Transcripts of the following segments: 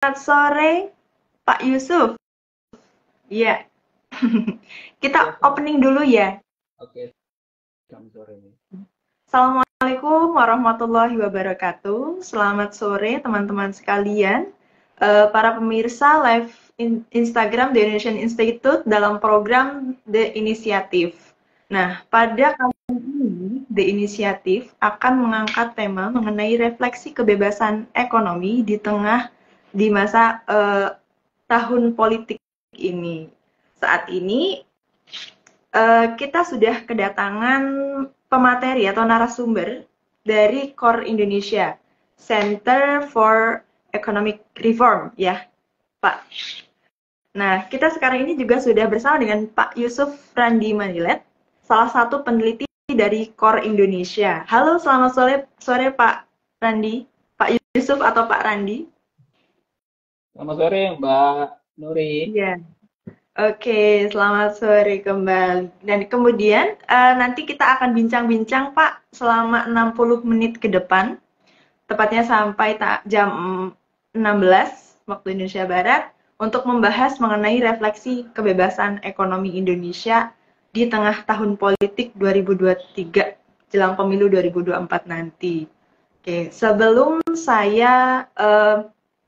Selamat sore, Pak Yusuf. Iya, kita Ya, selamat opening dulu ya. oke, selamat sore. Assalamualaikum warahmatullahi wabarakatuh. Selamat sore, teman-teman sekalian. Para pemirsa live Instagram The Indonesian Institute dalam program The Initiative. Nah, pada kali ini The Initiative akan mengangkat tema mengenai refleksi kebebasan ekonomi di masa tahun politik ini. Saat ini kita sudah kedatangan pemateri atau narasumber dari CORE Indonesia, Center for Economic Reform, ya, Pak. Nah, kita sekarang ini juga sudah bersama dengan Pak Yusuf Randi Manilet, salah satu peneliti dari CORE Indonesia. Halo, selamat sore Pak Randi, Pak Yusuf atau Pak Randi. Selamat sore, Mbak Nuri. Iya. Oke, selamat sore kembali. Dan kemudian nanti kita akan bincang-bincang Pak selama 60 menit ke depan, tepatnya sampai jam 16 waktu Indonesia Barat, untuk membahas mengenai refleksi kebebasan ekonomi Indonesia di tengah tahun politik 2023, jelang pemilu 2024 nanti. Oke, sebelum saya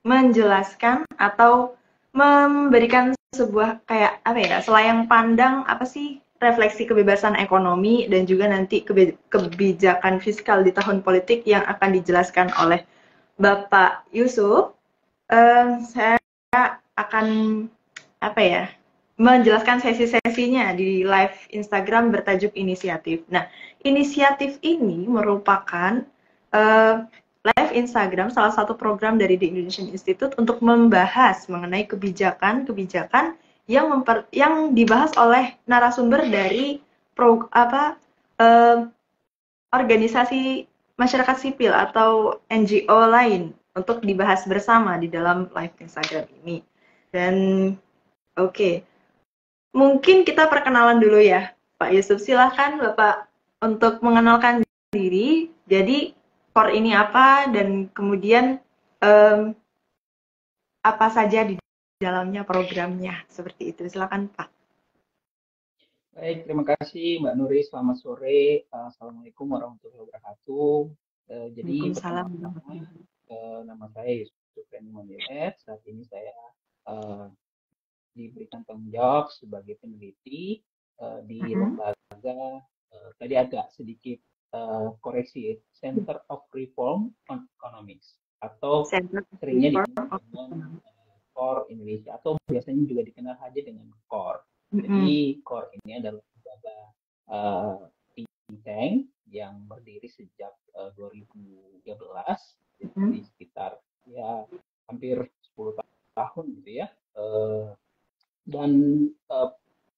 menjelaskan atau memberikan sebuah kayak apa ya, selayang pandang apa sih refleksi kebebasan ekonomi dan juga nanti kebijakan fiskal di tahun politik yang akan dijelaskan oleh Bapak Yusuf. Saya akan apa ya, menjelaskan sesi-sesinya di live Instagram bertajuk Inisiatif. Nah, inisiatif ini merupakan uh, live Instagram salah satu program dari The Indonesian Institute untuk membahas mengenai kebijakan-kebijakan yang dibahas oleh narasumber dari uh, organisasi masyarakat sipil atau NGO lain untuk dibahas bersama di dalam live Instagram ini. Dan oke, mungkin kita perkenalan dulu ya, Pak Yusuf. Silahkan Bapak untuk mengenalkan diri. Jadi core ini apa dan kemudian um, apa saja di dalamnya programnya seperti itu. Silakan Pak. Baik, terima kasih Mbak Nuri. Selamat sore. Assalamualaikum warahmatullahi wabarakatuh. Jadi Waalaikumsalam. pertama-tama, nama saya Yusuf Reni Manilet. Saat ini saya uh, diberikan tanggung jawab sebagai peneliti di lembaga, tadi agak sedikit koreksi, Center of Reform on Economics, atau seringnya dikenal dengan CORE Indonesia, atau biasanya juga dikenal saja dengan CORE. Jadi CORE ini adalah lembaga think tank yang berdiri sejak 2013, jadi sekitar ya hampir 10 tahun gitu ya. Dan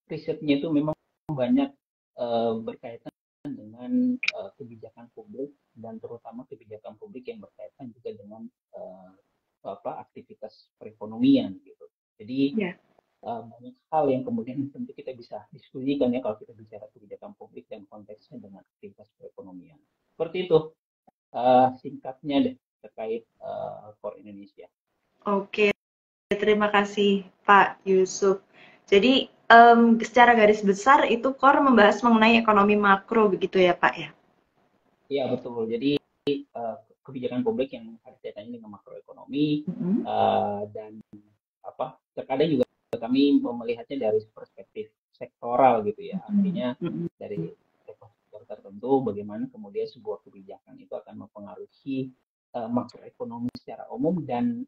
risetnya itu memang banyak berkaitan dengan kebijakan publik, dan terutama kebijakan publik yang berkaitan juga dengan aktivitas perekonomian gitu. Jadi banyak hal yang kemudian tentu kita bisa diskusikan ya kalau kita bicara kebijakan publik dan konteksnya dengan aktivitas perekonomian. Seperti itu singkatnya deh terkait CORE Indonesia. Oke, terima kasih Pak Yusuf. Jadi secara garis besar itu core membahas mengenai ekonomi makro begitu ya Pak ya? Iya betul. Jadi kebijakan publik yang ada kaitannya dengan makroekonomi, dan terkadang juga kami melihatnya dari perspektif sektoral gitu ya. Artinya dari sektor tertentu bagaimana kemudian sebuah kebijakan itu akan mempengaruhi makroekonomi secara umum dan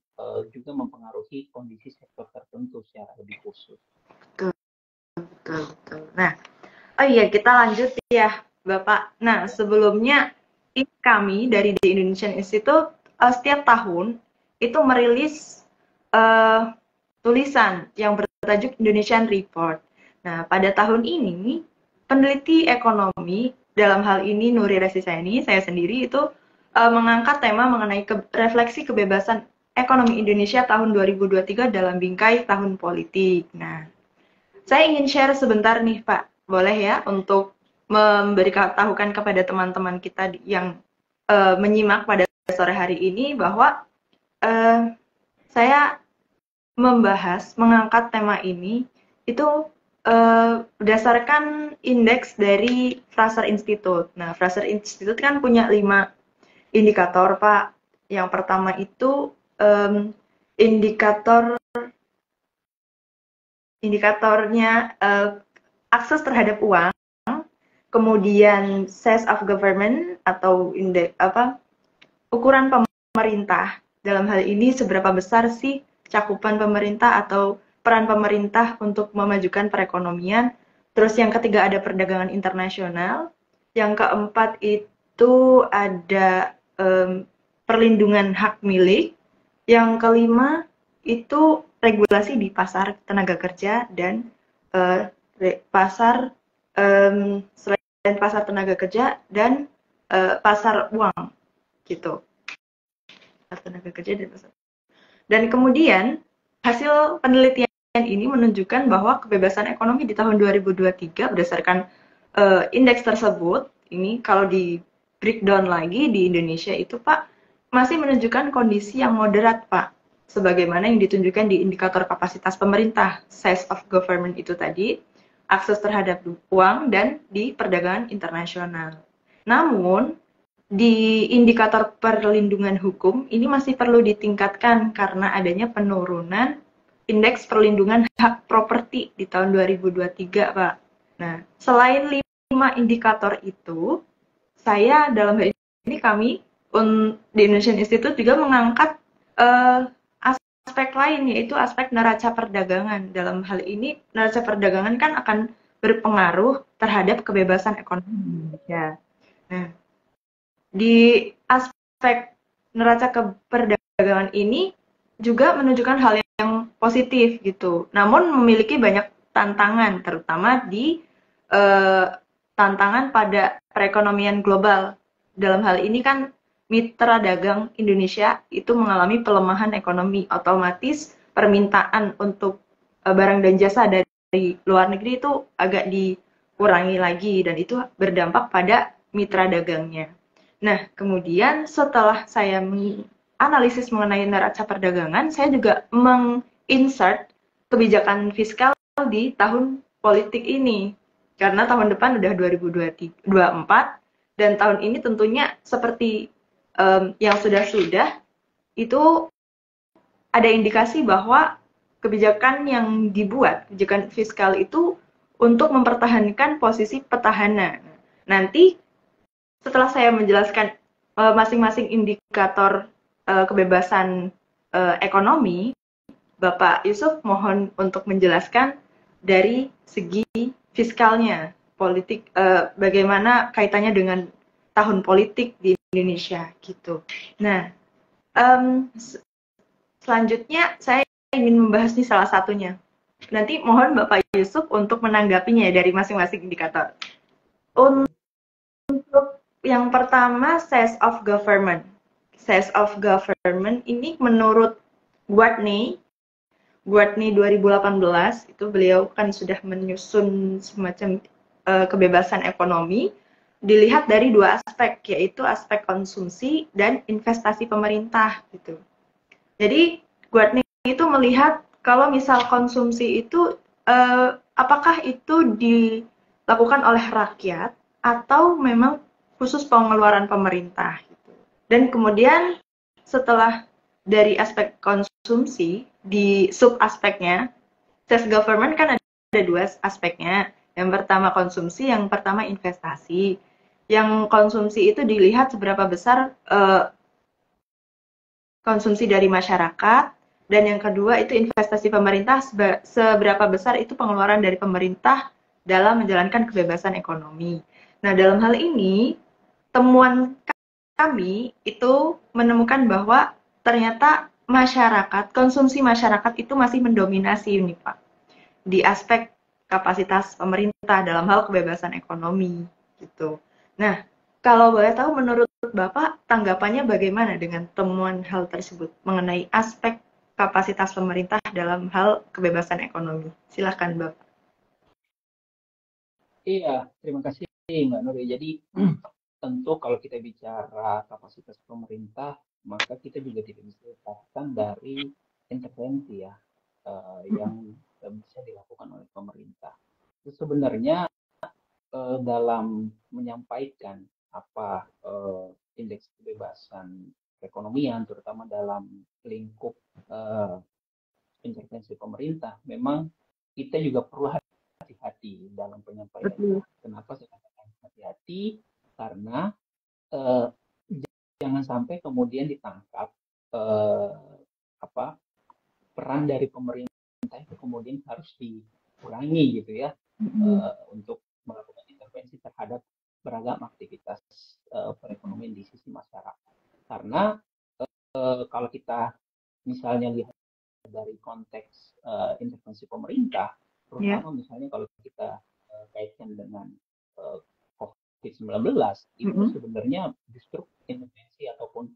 juga mempengaruhi kondisi sektor tertentu secara lebih khusus. Betul. Nah, oh iya kita lanjut ya Bapak. Nah, sebelumnya kami dari The Indonesian Institute setiap tahun itu merilis tulisan yang bertajuk Indonesian Report. Nah, pada tahun ini peneliti ekonomi, dalam hal ini Nuri Resiseni, saya sendiri itu mengangkat tema mengenai refleksi kebebasan ekonomi Indonesia tahun 2023 dalam bingkai tahun politik. Nah, saya ingin share sebentar nih Pak, boleh ya, untuk memberitahukan kepada teman-teman kita yang menyimak pada sore hari ini bahwa saya mengangkat tema ini itu berdasarkan indeks dari Fraser Institute. Nah, Fraser Institute kan punya 5 indikator, Pak. Yang pertama itu indikatornya akses terhadap uang, kemudian size of government atau ukuran pemerintah. Dalam hal ini seberapa besar sih cakupan pemerintah atau peran pemerintah untuk memajukan perekonomian. Terus yang ketiga ada perdagangan internasional. Yang keempat itu ada perlindungan hak milik. Yang kelima itu regulasi di pasar tenaga kerja dan selain pasar tenaga kerja dan pasar uang gitu. Tenaga kerja dan pasar. Dan kemudian hasil penelitian ini menunjukkan bahwa kebebasan ekonomi di tahun 2023 berdasarkan indeks tersebut, ini kalau di breakdown lagi di Indonesia itu Pak, masih menunjukkan kondisi yang moderat Pak, sebagaimana yang ditunjukkan di indikator kapasitas pemerintah, size of government itu tadi, akses terhadap uang, dan di perdagangan internasional. Namun, di indikator perlindungan hukum ini masih perlu ditingkatkan karena adanya penurunan indeks perlindungan hak properti di tahun 2023, Pak. Nah, selain 5 indikator itu, saya dalam hal ini kami di Indonesian Institute juga mengangkat aspek lain, yaitu aspek neraca perdagangan. Dalam hal ini, neraca perdagangan kan akan berpengaruh terhadap kebebasan ekonomi Indonesia. Nah, di aspek neraca perdagangan ini juga menunjukkan hal yang positif gitu. Namun memiliki banyak tantangan, terutama di tantangan pada perekonomian global. Dalam hal ini kan mitra dagang Indonesia itu mengalami pelemahan ekonomi, otomatis permintaan untuk barang dan jasa dari luar negeri itu agak dikurangi lagi dan itu berdampak pada mitra dagangnya. Nah, kemudian setelah saya menganalisis mengenai neraca perdagangan, saya juga menginsert kebijakan fiskal di tahun politik ini. Karena tahun depan udah 2024, dan tahun ini tentunya seperti yang sudah-sudah, itu ada indikasi bahwa kebijakan yang dibuat, kebijakan fiskal itu untuk mempertahankan posisi petahana. Nanti setelah saya menjelaskan masing-masing indikator kebebasan ekonomi, Bapak Yusuf mohon untuk menjelaskan dari segi fiskalnya, politik, bagaimana kaitannya dengan tahun politik di Indonesia gitu. Nah, selanjutnya saya ingin membahas nih salah satunya. Nanti mohon Bapak Yusuf untuk menanggapinya dari masing-masing indikator. Untuk yang pertama, size of government. Size of government ini menurut Gwardney 2018, itu beliau kan sudah menyusun semacam kebebasan ekonomi, dilihat dari 2 aspek, yaitu aspek konsumsi dan investasi pemerintah gitu. Jadi Gwardney itu melihat kalau misal konsumsi itu apakah itu dilakukan oleh rakyat atau memang khusus pengeluaran pemerintah gitu. Dan kemudian setelah dari aspek konsumsi di sub aspeknya, self government kan ada 2 aspeknya. Yang pertama konsumsi, yang pertama investasi. Yang konsumsi itu dilihat seberapa besar konsumsi dari masyarakat, dan yang kedua itu investasi pemerintah, seberapa besar itu pengeluaran dari pemerintah dalam menjalankan kebebasan ekonomi. Nah, dalam hal ini, temuan kami itu menemukan bahwa ternyata masyarakat, konsumsi masyarakat itu masih mendominasi ini Pak, di aspek kapasitas pemerintah dalam hal kebebasan ekonomi gitu. Nah, kalau boleh tahu menurut Bapak tanggapannya bagaimana dengan temuan hal tersebut mengenai aspek kapasitas pemerintah dalam hal kebebasan ekonomi? Silakan Bapak. Iya, terima kasih Mbak Nuri. Jadi tentu kalau kita bicara kapasitas pemerintah, maka kita juga tidak bisa lepaskan dari intervensi ya yang bisa dilakukan oleh pemerintah. Itu sebenarnya dalam menyampaikan apa indeks kebebasan perekonomian, terutama dalam lingkup eh, intervensi pemerintah, memang kita juga perlu hati-hati dalam penyampaiannya. Betul. Kenapa saya katakan hati-hati? Karena eh, jangan sampai kemudian ditangkap eh, apa peran dari pemerintah itu kemudian harus dikurangi gitu ya untuk melakukan intervensi terhadap beragam aktivitas perekonomian di sisi masyarakat. Karena kalau kita misalnya lihat dari konteks intervensi pemerintah, Ya. terutama misalnya kalau kita kaitkan dengan COVID-19, itu Mm-mm. sebenarnya justru intervensi ataupun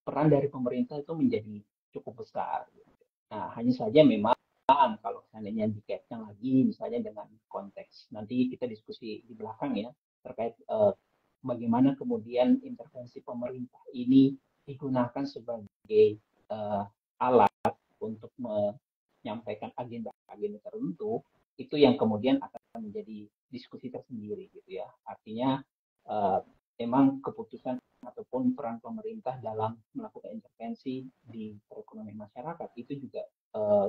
peran dari pemerintah itu menjadi cukup besar. Nah, hanya saja memang kalau seandainya dikaitkan lagi misalnya dengan konteks nanti kita diskusi di belakang ya terkait bagaimana kemudian intervensi pemerintah ini digunakan sebagai alat untuk menyampaikan agenda-agenda tertentu, itu yang kemudian akan menjadi diskusi tersendiri gitu ya. Artinya memang keputusan ataupun peran pemerintah dalam melakukan intervensi di perekonomian masyarakat itu juga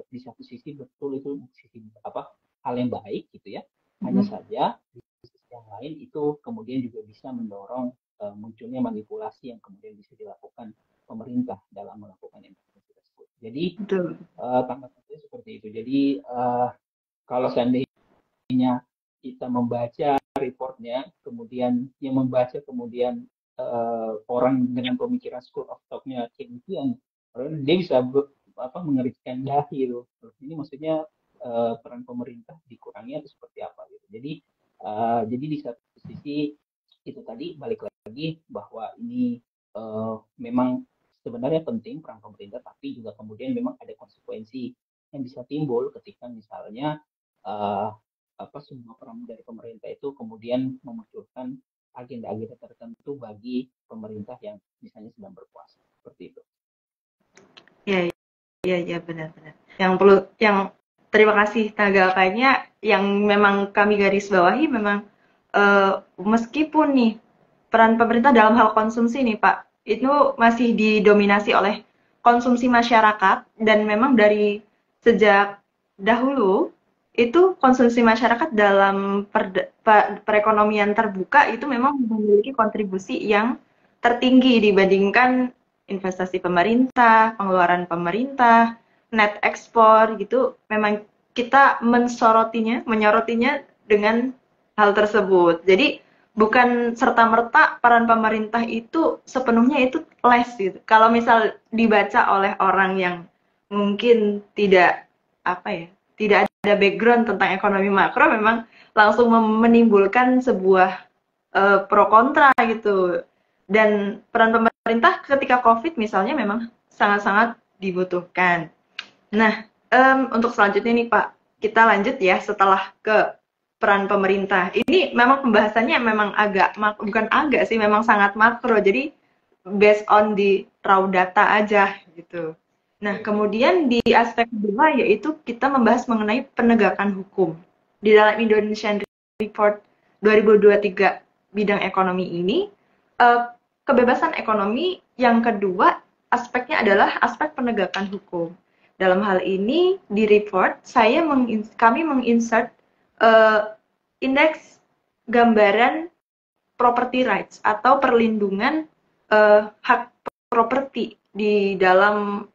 di satu sisi betul itu sisi apa hal yang baik gitu ya. Hanya Mm-mm. saja di sisi yang lain itu kemudian juga bisa mendorong munculnya manipulasi yang kemudian bisa dilakukan pemerintah dalam melakukan intervensi tersebut. Jadi Betul. tanggapan saya seperti itu. Jadi kalau seandainya kita membaca reportnya, kemudian yang membaca kemudian orang dengan pemikiran school of thought-nya kemudian dia bisa mengerikan dahi itu. Ini maksudnya peran pemerintah dikurangi atau seperti apa gitu. Jadi di satu sisi itu tadi balik lagi bahwa ini memang sebenarnya penting peran pemerintah, tapi juga kemudian memang ada konsekuensi yang bisa timbul ketika misalnya uh, semua peran dari pemerintah itu kemudian memunculkan agenda-agenda tertentu bagi pemerintah yang misalnya sedang berkuasa seperti itu. Ya, ya, ya, benar-benar. Yang terima kasih tenaga lainnya yang memang kami garis bawahi memang meskipun nih peran pemerintah dalam hal konsumsi nih Pak, itu masih didominasi oleh konsumsi masyarakat dan memang dari sejak dahulu itu konsumsi masyarakat dalam perekonomian terbuka itu memang memiliki kontribusi yang tertinggi dibandingkan investasi pemerintah, pengeluaran pemerintah, net ekspor gitu. Memang kita menyorotinya dengan hal tersebut. Jadi bukan serta-merta peran pemerintah itu sepenuhnya itu les gitu. Kalau misal dibaca oleh orang yang mungkin tidak apa ya, tidak ada background tentang ekonomi makro, memang langsung menimbulkan sebuah pro kontra gitu. Dan peran pemerintah ketika COVID misalnya memang sangat-sangat dibutuhkan. Nah, untuk selanjutnya nih Pak, kita lanjut ya setelah ke peran pemerintah. Ini memang pembahasannya memang bukan agak sih, memang sangat makro. Jadi based on di raw data aja gitu. Nah, kemudian di aspek kedua yaitu kita membahas mengenai penegakan hukum. Di dalam Indonesian Report 2023 bidang ekonomi ini, eh, kebebasan ekonomi yang kedua aspeknya adalah aspek penegakan hukum. Dalam hal ini di report kami menginsert indeks gambaran property rights atau perlindungan hak properti di dalam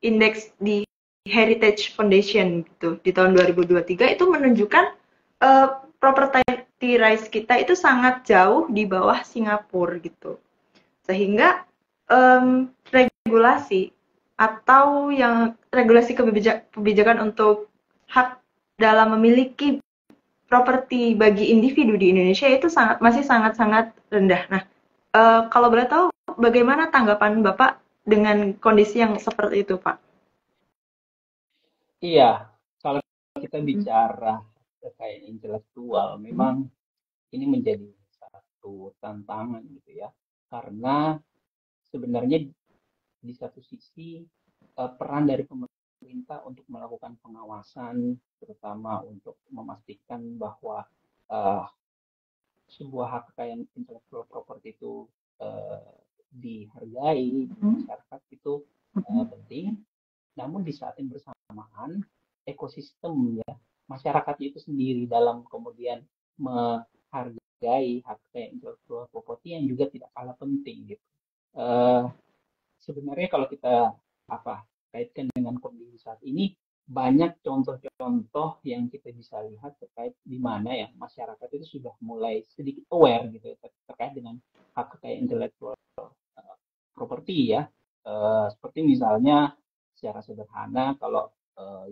indeks di Heritage Foundation gitu di tahun 2023 itu menunjukkan property rights kita itu sangat jauh di bawah Singapura gitu. Sehingga regulasi atau yang regulasi kebijakan untuk hak dalam memiliki properti bagi individu di Indonesia itu masih sangat-sangat rendah. Nah, kalau boleh tahu bagaimana tanggapan Bapak dengan kondisi yang seperti itu, Pak? Iya, kalau kita bicara terkait intelektual, memang ini menjadi satu tantangan gitu ya, karena sebenarnya di satu sisi peran dari pemerintah untuk melakukan pengawasan, terutama untuk memastikan bahwa uh, sebuah hak kekayaan intelektual properti itu dihargai di masyarakat itu penting. Namun di saat yang bersamaan ekosistem ya masyarakat itu sendiri dalam kemudian menghargai hak kekayaan intelektual properti yang juga tidak kalah penting gitu. Sebenarnya kalau kita kaitkan dengan kondisi saat ini banyak contoh-contoh yang kita bisa lihat terkait di mana ya masyarakat itu sudah mulai sedikit aware gitu terkait dengan hak kekayaan intelektual properti ya. Seperti misalnya secara sederhana kalau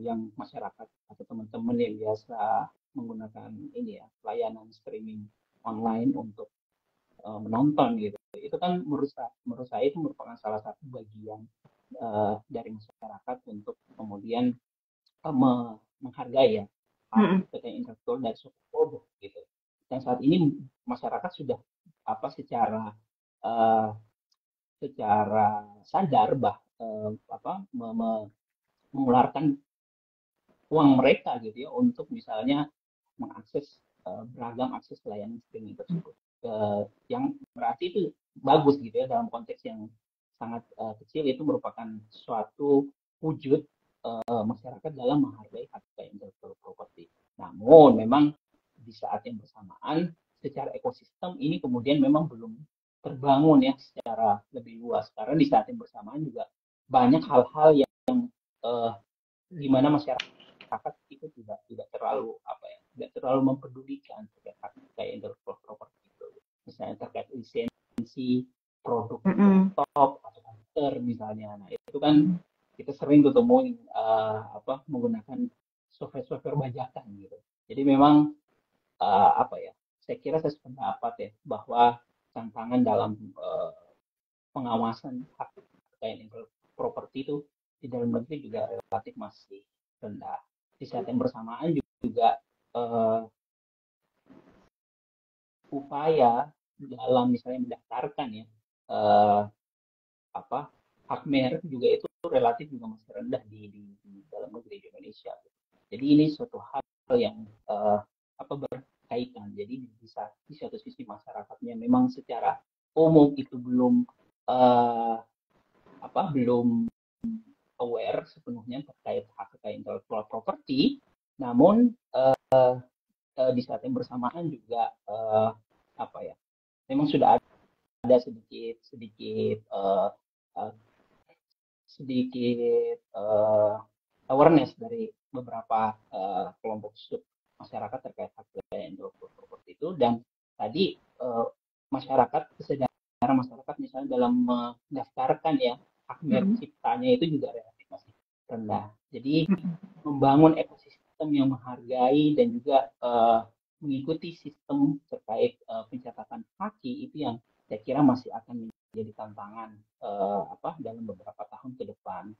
yang masyarakat atau teman-teman yang biasa menggunakan ini ya layanan streaming online untuk menonton gitu, itu kan menurut saya itu merupakan salah satu bagian dari masyarakat untuk kemudian menghargai ya hak kekayaan intelektual dari suatu produk gitu. Dan saat ini masyarakat sudah secara sadar mengeluarkan uang mereka gitu ya untuk misalnya mengakses beragam akses layanan streaming tersebut. Yang berarti itu bagus gitu ya dalam konteks yang sangat kecil, itu merupakan suatu wujud masyarakat dalam menghargai hak kekayaan intelektual properti. Namun memang di saat yang bersamaan secara ekosistem ini kemudian memang belum terbangun ya secara lebih luas, karena di saat yang bersamaan juga banyak hal-hal yang di mana masyarakat itu tidak terlalu tidak terlalu mempedulikan terkait hak kekayaan intelektual properti itu. Misalnya terkait lisensi produk laptop atau komputer misalnya. Nah itu kan kita sering ketemu menggunakan software bajakan gitu. Jadi memang saya kira saya sependapat ya bahwa tantangan dalam pengawasan hak kekayaan intelektual properti itu di dalam negeri juga relatif masih rendah. Di saat yang bersamaan juga upaya dalam misalnya mendaftarkan ya hak merek juga itu relatif juga masih rendah di dalam negeri di Indonesia. Jadi ini suatu hal yang berkaitan. Jadi di satu sisi masyarakatnya memang secara umum itu belum belum aware sepenuhnya terkait hak kekayaan intelektual properti, namun di saat yang bersamaan juga memang sudah ada sedikit awareness dari beberapa kelompok sub masyarakat terkait hak kekayaan intelektual properti itu. Dan tadi kesadaran masyarakat misalnya dalam mendaftarkan ya hak merek ciptanya itu juga relatif masih rendah. Jadi membangun ekosistem yang menghargai dan juga mengikuti sistem terkait pencatatan haki itu yang saya kira masih akan menjadi tantangan dalam beberapa tahun ke depan.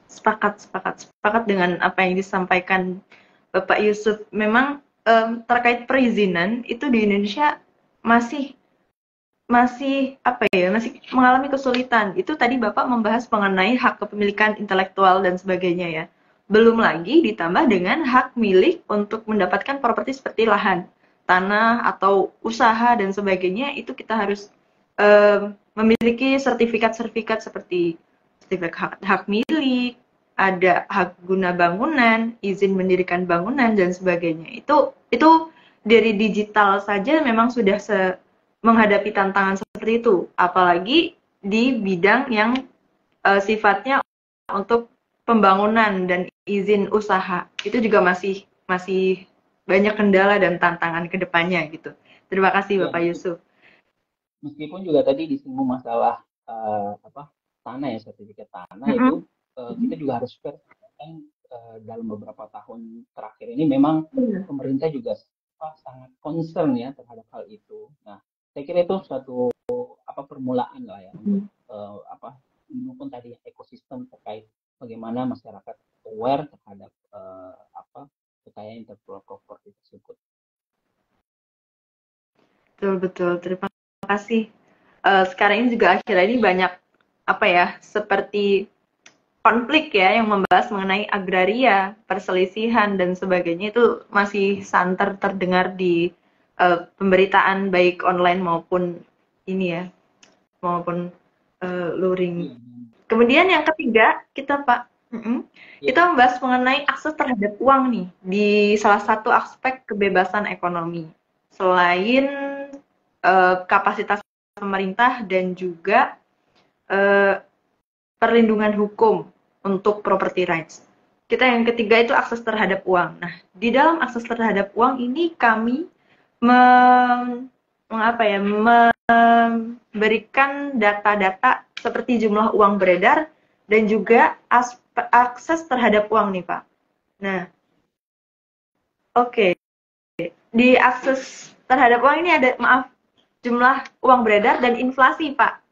Sepakat dengan apa yang disampaikan Bapak Yusuf. Memang terkait perizinan itu di Indonesia masih mengalami kesulitan. Itu tadi Bapak membahas mengenai hak kepemilikan intelektual dan sebagainya ya. Belum lagi ditambah dengan hak milik untuk mendapatkan properti seperti lahan, tanah atau usaha dan sebagainya. Itu kita harus memiliki sertifikat-sertifikat seperti sertifikat hak milik, ada hak guna bangunan, izin mendirikan bangunan dan sebagainya. Itu dari digital saja memang sudah menghadapi tantangan seperti itu, apalagi di bidang yang sifatnya untuk pembangunan dan izin usaha. Itu juga masih banyak kendala dan tantangan ke depannya gitu. Terima kasih Bapak Yusuf. Meskipun juga tadi disinggung masalah tanah ya, sertifikat tanah itu kita juga harus fair kan dalam beberapa tahun terakhir ini memang pemerintah juga sangat concern ya terhadap hal itu. Nah, saya kira itu suatu permulaan lah ya untuk mendukung tadi ekosistem terkait bagaimana masyarakat aware terhadap kekayaan intelektual properti tersebut. Betul. Terima kasih. Sekarang ini juga akhirnya ini banyak seperti konflik ya yang membahas mengenai agraria, perselisihan dan sebagainya itu masih santer terdengar di pemberitaan baik online maupun ini ya, maupun luring. Iya, Kemudian yang ketiga kita Pak, iya, kita membahas mengenai akses terhadap uang nih di salah satu aspek kebebasan ekonomi. Selain kapasitas pemerintah dan juga eh, perlindungan hukum untuk property rights. Kita yang ketiga itu akses terhadap uang. Nah, di dalam akses terhadap uang ini kami mengapa ya, memberikan data-data seperti jumlah uang beredar dan juga akses terhadap uang nih Pak. Nah, oke. Di akses terhadap uang ini ada, maaf, jumlah uang beredar dan inflasi Pak.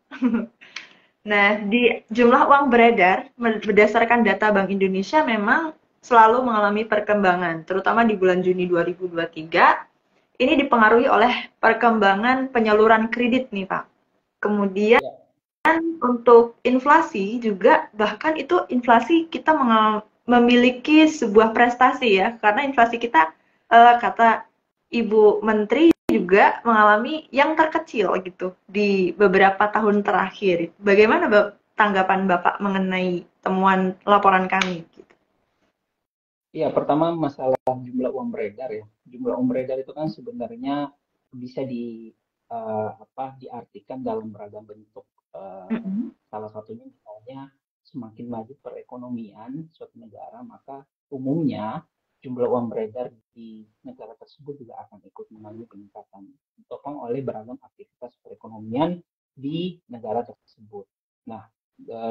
Nah, di jumlah uang beredar berdasarkan data Bank Indonesia memang selalu mengalami perkembangan, terutama di bulan Juni 2023. Ini dipengaruhi oleh perkembangan penyaluran kredit nih, Pak. Kemudian iya, untuk inflasi juga, bahkan itu inflasi kita memiliki sebuah prestasi ya, karena inflasi kita kata Ibu Menteri juga mengalami yang terkecil gitu di beberapa tahun terakhir. Bagaimana tanggapan Bapak mengenai temuan laporan kami? Gitu? iya. Pertama masalah jumlah uang beredar ya. Jumlah uang beredar itu kan sebenarnya bisa diartikan dalam beragam bentuk. Eh, Mm-mm. Salah satunya misalnya semakin maju perekonomian suatu negara, maka umumnya jumlah uang beredar di negara tersebut juga akan ikut mengalami peningkatan, ditopang oleh beragam aktivitas perekonomian di negara tersebut. Nah,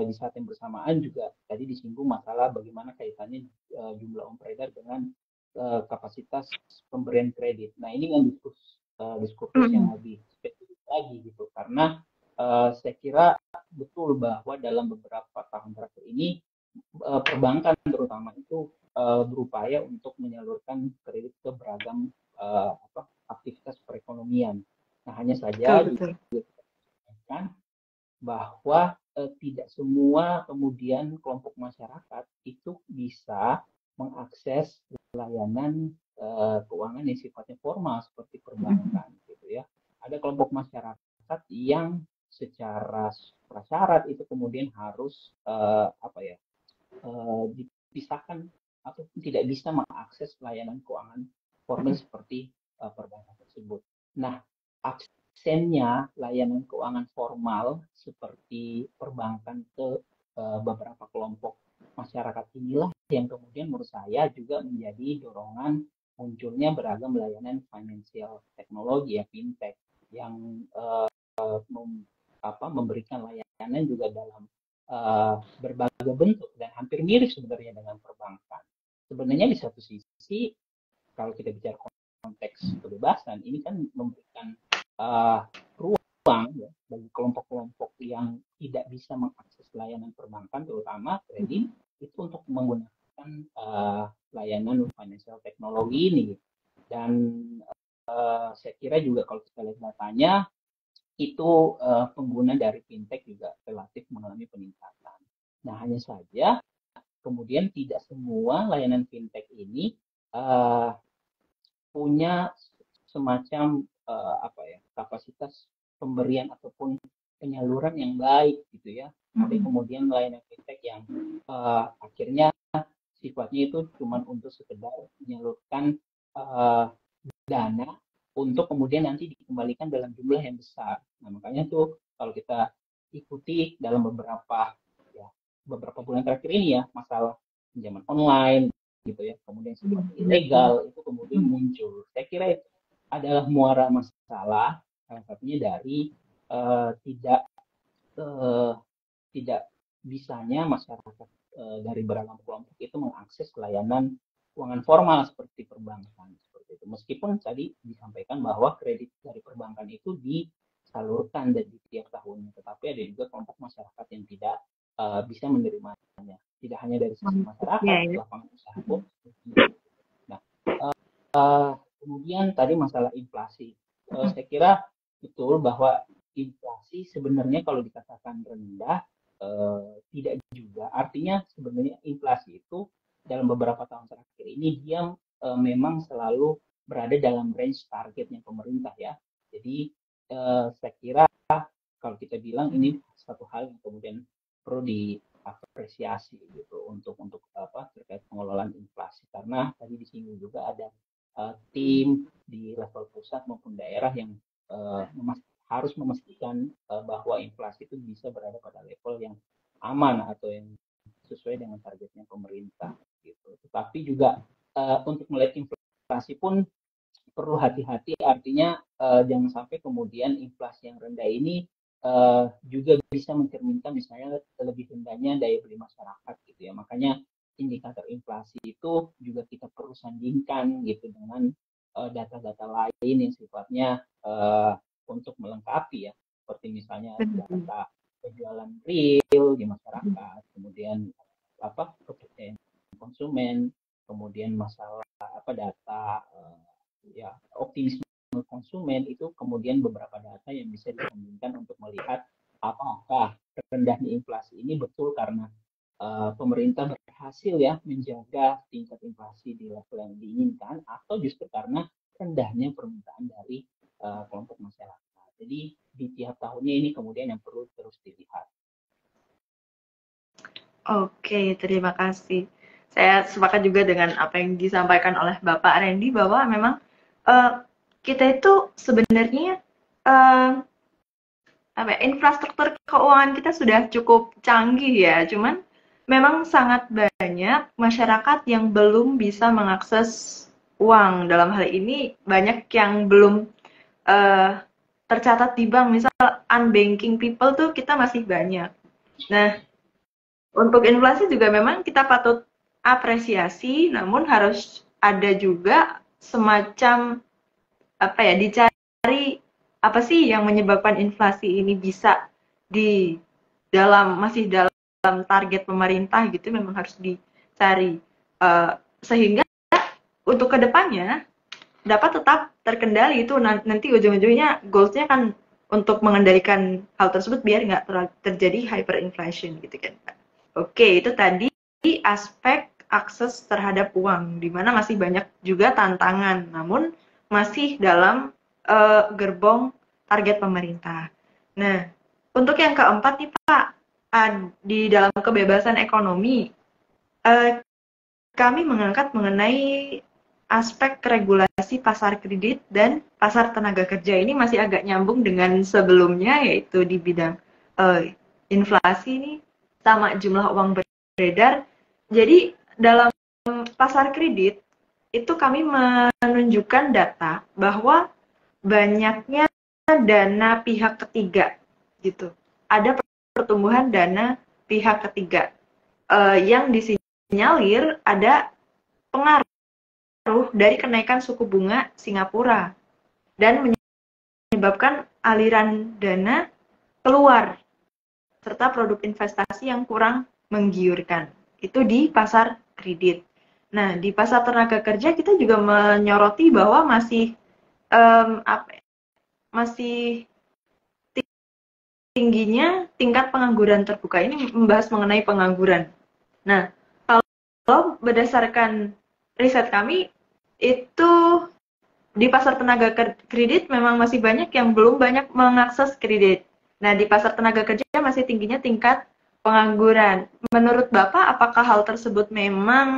di saat yang bersamaan juga tadi disinggung masalah bagaimana kaitannya jumlah uang beredar dengan kapasitas pemberian kredit. Nah, ini kan diskursus yang Mm-mm. lebih spesifik lagi gitu, karena saya kira betul bahwa dalam beberapa tahun terakhir ini perbankan terutama itu berupaya untuk menyalurkan kredit ke beragam aktivitas perekonomian. Nah, hanya Betul, saja betul. kan bahwa tidak semua kemudian kelompok masyarakat itu bisa mengakses layanan keuangan yang sifatnya formal seperti Mm-mm. perbankan gitu ya. Ada kelompok masyarakat yang secara prasyarat itu kemudian harus dipisahkan atau tidak bisa mengakses layanan keuangan formal seperti perbankan tersebut. Nah, aksennya layanan keuangan formal seperti perbankan ke beberapa kelompok masyarakat inilah yang kemudian menurut saya juga menjadi dorongan munculnya beragam layanan financial teknologi ya fintech yang memberikan layanan juga dalam berbagai bentuk dan hampir mirip sebenarnya dengan perbankan. Sebenarnya di satu sisi kalau kita bicara konteks kebebasan ini kan memberikan uh, ruang ya, bagi kelompok-kelompok yang tidak bisa mengakses layanan perbankan terutama kredit itu untuk menggunakan layanan financial teknologi ini dan saya kira juga kalau kita lihat datanya itu pengguna dari fintech juga relatif mengalami peningkatan. Nah, hanya saja kemudian tidak semua layanan fintech ini uh, punya semacam kapasitas pemberian ataupun penyaluran yang baik gitu ya. Ada Mm-mm. kemudian layanan fintech yang akhirnya sifatnya itu cuma untuk sekedar menyalurkan uh, dana untuk kemudian nanti dikembalikan dalam jumlah yang besar. Nah, makanya tuh kalau kita ikuti dalam beberapa bulan terakhir ini ya masalah pinjaman online gitu ya, kemudian Iya, sifatnya benar-benar. ilegal itu kemudian muncul. Saya kira itu adalah muara masalah salah satunya dari tidak uh, tidak bisanya masyarakat dari beragam kelompok itu mengakses layanan keuangan formal seperti perbankan seperti itu. Meskipun tadi disampaikan bahwa kredit dari perbankan itu disalurkan dari tiap tahunnya, tetapi ada juga kelompok masyarakat yang tidak bisa menerimanya. Tidak hanya dari sisi Ya, masyarakat, ya. lapangan usaha pun. Nah, kemudian tadi masalah inflasi. Saya kira betul bahwa inflasi sebenarnya kalau dikatakan rendah tidak juga. Artinya sebenarnya inflasi itu dalam beberapa tahun terakhir ini dia memang selalu berada dalam range targetnya pemerintah ya. Jadi saya kira kalau kita bilang ini satu hal yang kemudian perlu diapresiasi gitu untuk apa terkait pengelolaan inflasi, karena tadi disinggung juga ada tim di level pusat maupun daerah yang harus memastikan bahwa inflasi itu bisa berada pada level yang aman atau yang sesuai dengan targetnya pemerintah gitu. Tetapi juga untuk melihat inflasi pun perlu hati-hati, artinya jangan sampai kemudian inflasi yang rendah ini juga bisa mencerminkan misalnya lebih rendahnya daya beli masyarakat gitu ya. Makanya indikator inflasi itu juga kita perlu sandingkan gitu dengan data-data lain yang sifatnya untuk melengkapi ya, seperti misalnya data penjualan real di masyarakat, kemudian apa kepercayaan konsumen, kemudian masalah apa data ya optimisme konsumen, itu kemudian beberapa data yang bisa disandingkan untuk melihat apakah rendahnya inflasi ini betul karena pemerintah berhasil ya menjaga tingkat inflasi di level yang diinginkan, atau justru karena rendahnya permintaan dari kelompok masyarakat. Jadi di tiap tahunnya ini kemudian yang perlu terus dilihat. Oke, terima kasih. Saya sepakat juga dengan apa yang disampaikan oleh Bapak Randy bahwa memang kita itu sebenarnya infrastruktur keuangan kita sudah cukup canggih ya, cuman memang sangat banyak masyarakat yang belum bisa mengakses uang. Dalam hal ini banyak yang belum tercatat di bank, misal unbanking people tuh kita masih banyak. Nah, untuk inflasi juga memang kita patut apresiasi, namun harus ada juga semacam dicari apa sih yang menyebabkan inflasi ini bisa di masih dalam target pemerintah gitu, memang harus dicari sehingga untuk kedepannya dapat tetap terkendali. Itu nanti ujung-ujungnya goalsnya kan untuk mengendalikan hal tersebut biar nggak terjadi hyperinflation gitu kan. Oke, itu tadi aspek akses terhadap uang, di mana masih banyak juga tantangan, namun masih dalam gerbong target pemerintah. Nah, untuk yang keempat nih Pak, di dalam kebebasan ekonomi, kami mengangkat mengenai aspek regulasi pasar kredit dan pasar tenaga kerja. Ini masih agak nyambung dengan sebelumnya, yaitu di bidang inflasi nih sama jumlah uang beredar. Jadi dalam pasar kredit itu kami menunjukkan data bahwa banyaknya dana pihak ketiga gitu. Ada pertumbuhan dana pihak ketiga yang disinyalir ada pengaruh dari kenaikan suku bunga Singapura dan menyebabkan aliran dana keluar serta produk investasi yang kurang menggiurkan. Itu di pasar kredit. Nah, di pasar tenaga kerja kita juga menyoroti bahwa masih tingginya tingkat pengangguran terbuka. Ini membahas mengenai pengangguran. Nah, kalau berdasarkan riset kami, itu di pasar tenaga kredit memang masih banyak yang belum banyak mengakses kredit. Nah, di pasar tenaga kerja masih tingginya tingkat pengangguran. Menurut Bapak, apakah hal tersebut memang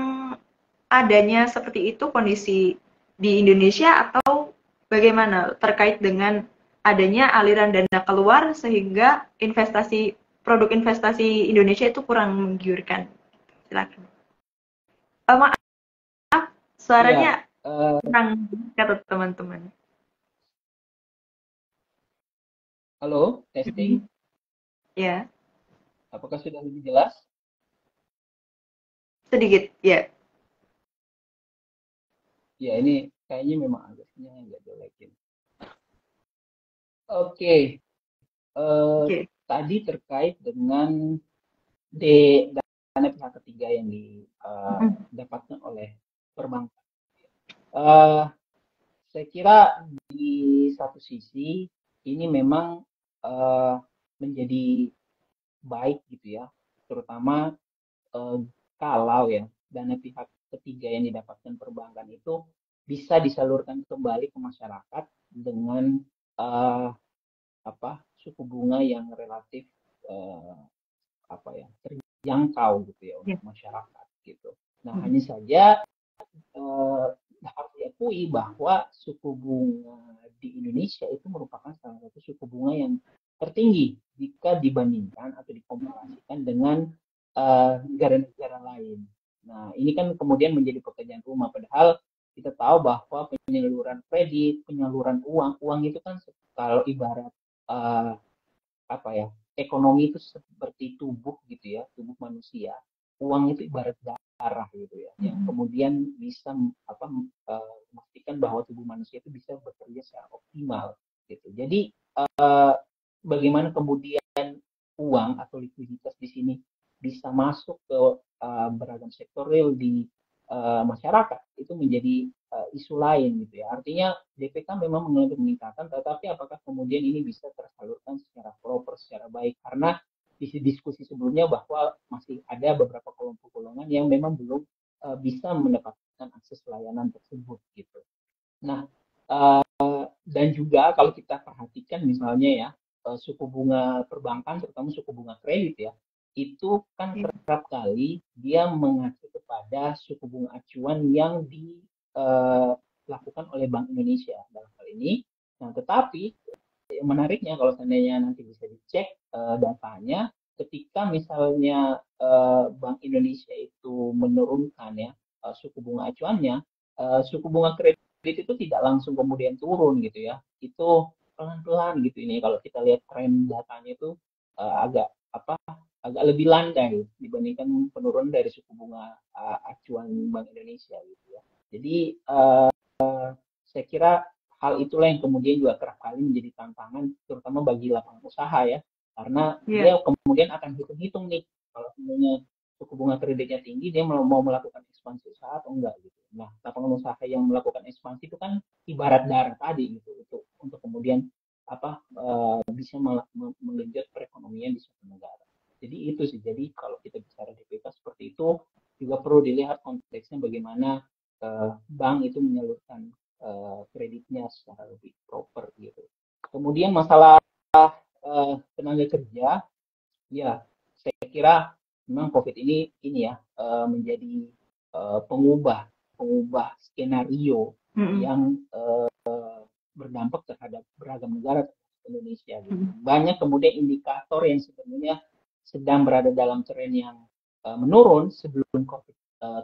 adanya seperti itu kondisi di Indonesia, atau bagaimana terkait dengan adanya aliran dana keluar sehingga produk investasi Indonesia itu kurang menggiurkan? Silakan. Maaf, suaranya kurang kata teman-teman. Halo, testing. Ya. Apakah sudah lebih jelas? Sedikit, ya. Ya, ini kayaknya memang agak sinyalnya nggak jelekin. Oke. Tadi terkait dengan dana pihak ketiga yang didapatkan oleh perbankan. Saya kira di satu sisi ini memang menjadi baik gitu ya, terutama kalau ya dana pihak ketiga yang didapatkan perbankan itu bisa disalurkan kembali ke masyarakat dengan uh, suku bunga yang relatif uh, terjangkau gitu ya Ya. untuk masyarakat gitu. Nah, Mm. hanya saja uh, harus diakui bahwa suku bunga di Indonesia itu merupakan salah satu suku bunga yang tertinggi jika dibandingkan atau dikomparasikan dengan negara-negara lain. Nah, ini kan kemudian menjadi pekerjaan rumah, padahal kita tahu bahwa penyaluran kredit, penyaluran uang itu kan kalau ibarat uh, ekonomi itu seperti tubuh gitu ya, tubuh manusia. Uang itu ibarat darah gitu ya, yang kemudian bisa memastikan bahwa tubuh manusia itu bisa bekerja secara optimal gitu. Jadi bagaimana kemudian uang atau likuiditas di sini bisa masuk ke beragam sektor real di masyarakat itu menjadi isu lain gitu ya. Artinya DPK memang mengalami peningkatan, tetapi apakah kemudian ini bisa tersalurkan secara proper, secara baik? Karena di diskusi sebelumnya bahwa masih ada beberapa kelompok golongan yang memang belum bisa mendapatkan akses layanan tersebut gitu. Nah, dan juga kalau kita perhatikan misalnya ya, suku bunga perbankan, terutama suku bunga kredit ya, itu kan kerap kali dia mengacu kepada suku bunga acuan yang dilakukan oleh Bank Indonesia dalam hal ini. Nah, tetapi menariknya kalau seandainya nanti bisa dicek datanya, ketika misalnya Bank Indonesia itu menurunkan ya suku bunga acuannya, suku bunga kredit itu tidak langsung kemudian turun gitu ya, itu pelan-pelan gitu. Ini kalau kita lihat tren datanya itu agak agak lebih landai dibandingkan penurunan dari suku bunga acuan Bank Indonesia gitu ya. Jadi saya kira hal itulah yang kemudian juga kerap kali menjadi tantangan terutama bagi lapangan usaha ya, karena dia kemudian akan hitung-hitung nih kalau sebenarnya suku bunga kreditnya tinggi, dia mau melakukan ekspansi usaha atau enggak gitu. Nah, lapangan usaha yang melakukan ekspansi itu kan ibarat darah tadi gitu untuk kemudian bisa menggenjot perekonomian di suatu negara. Jadi itu sih. Jadi kalau kita bicara DPK seperti itu juga perlu dilihat konteksnya bagaimana bank itu menyalurkan kreditnya secara lebih proper gitu. Kemudian masalah tenaga kerja, ya saya kira memang COVID ini ya menjadi pengubah skenario yang berdampak terhadap beragam negara Indonesia gitu. Banyak kemudian indikator yang sebenarnya sedang berada dalam tren yang menurun sebelum COVID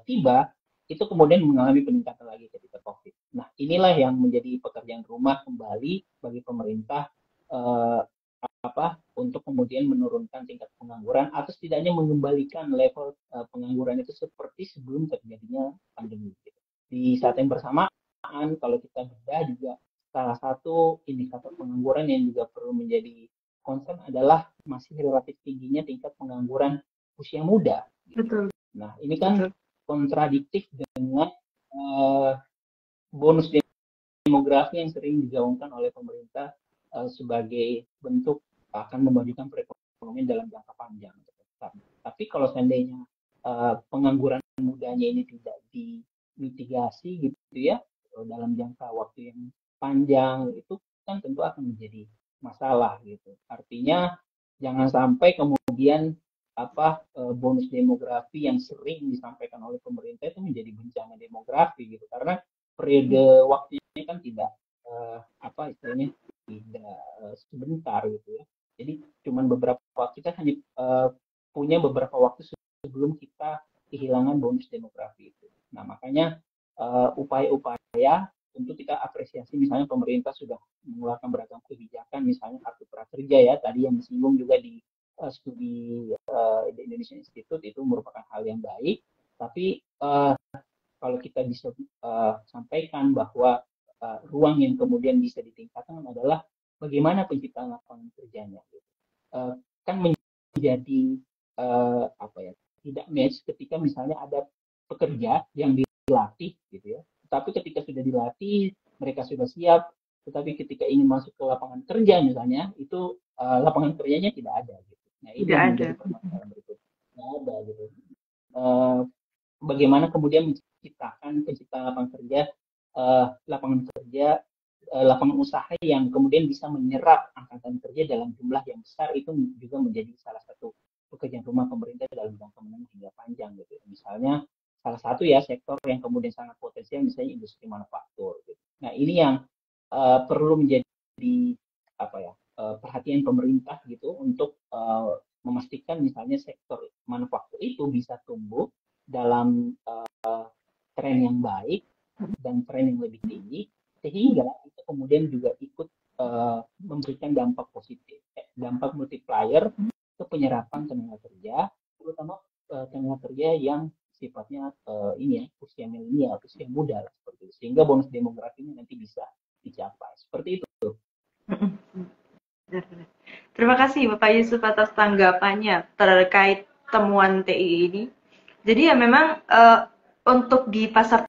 tiba, itu kemudian mengalami peningkatan lagi ketika COVID. Nah, inilah yang menjadi pekerjaan rumah kembali bagi pemerintah untuk kemudian menurunkan tingkat pengangguran atau setidaknya mengembalikan level pengangguran itu seperti sebelum terjadinya pandemi. Di saat yang bersamaan, kalau kita bedah juga salah satu indikator pengangguran yang juga perlu menjadi concern adalah masih relatif tingginya tingkat pengangguran usia muda. Betul. Nah, ini kan kontradiktif dengan bonus demografi yang sering digaungkan oleh pemerintah sebagai bentuk akan memajukan perekonomian dalam jangka panjang. Tapi kalau seandainya pengangguran mudanya ini tidak dimitigasi gitu ya dalam jangka waktu yang panjang, itu kan tentu akan menjadi masalah gitu. Artinya jangan sampai kemudian bonus demografi yang sering disampaikan oleh pemerintah itu menjadi bencana demografi gitu, karena periode waktunya kan tidak istilahnya tidak sebentar gitu ya. Jadi cuman kita hanya punya beberapa waktu sebelum kita kehilangan bonus demografi itu. Nah, makanya upaya-upaya tentu kita apresiasi, misalnya pemerintah sudah mengeluarkan beragam kebijakan, misalnya kartu prakerja ya, tadi yang disinggung juga di studi The Indonesian Institute, itu merupakan hal yang baik. Tapi kalau kita bisa sampaikan bahwa ruang yang kemudian bisa ditingkatkan adalah bagaimana penciptaan lapangan kerjanya. Kan menjadi tidak match ketika misalnya ada pekerja yang dilatih gitu ya, tapi ketika sudah dilatih mereka sudah siap, tetapi ketika ingin masuk ke lapangan kerja misalnya itu lapangan kerjanya tidak ada gitu. Nah, ini Tidak yang ada. menjadi permasalahan berikutnya. Nggak ada gitu. Eh, Bagaimana kemudian penciptaan lapangan kerja, lapangan usaha yang kemudian bisa menyerap angkatan kerja dalam jumlah yang besar, itu juga menjadi salah satu pekerjaan rumah pemerintah dalam jangka menengah hingga panjang gitu. Misalnya salah satu ya sektor yang kemudian sangat potensial misalnya industri manufaktur gitu. Nah, ini yang perlu menjadi apa ya, perhatian pemerintah gitu untuk memastikan misalnya sektor manufaktur itu bisa tumbuh dalam tren yang baik dan tren yang lebih tinggi, sehingga itu kemudian juga ikut memberikan dampak positif, dampak multiplier ke penyerapan tenaga kerja, terutama tenaga kerja yang sifatnya ini ya, usia milenial, usia muda lah, seperti itu, sehingga bonus demografinya nanti bisa dicapai seperti itu. Terima kasih Bapak Yusuf atas tanggapannya terkait temuan TI ini. Jadi ya memang untuk di pasar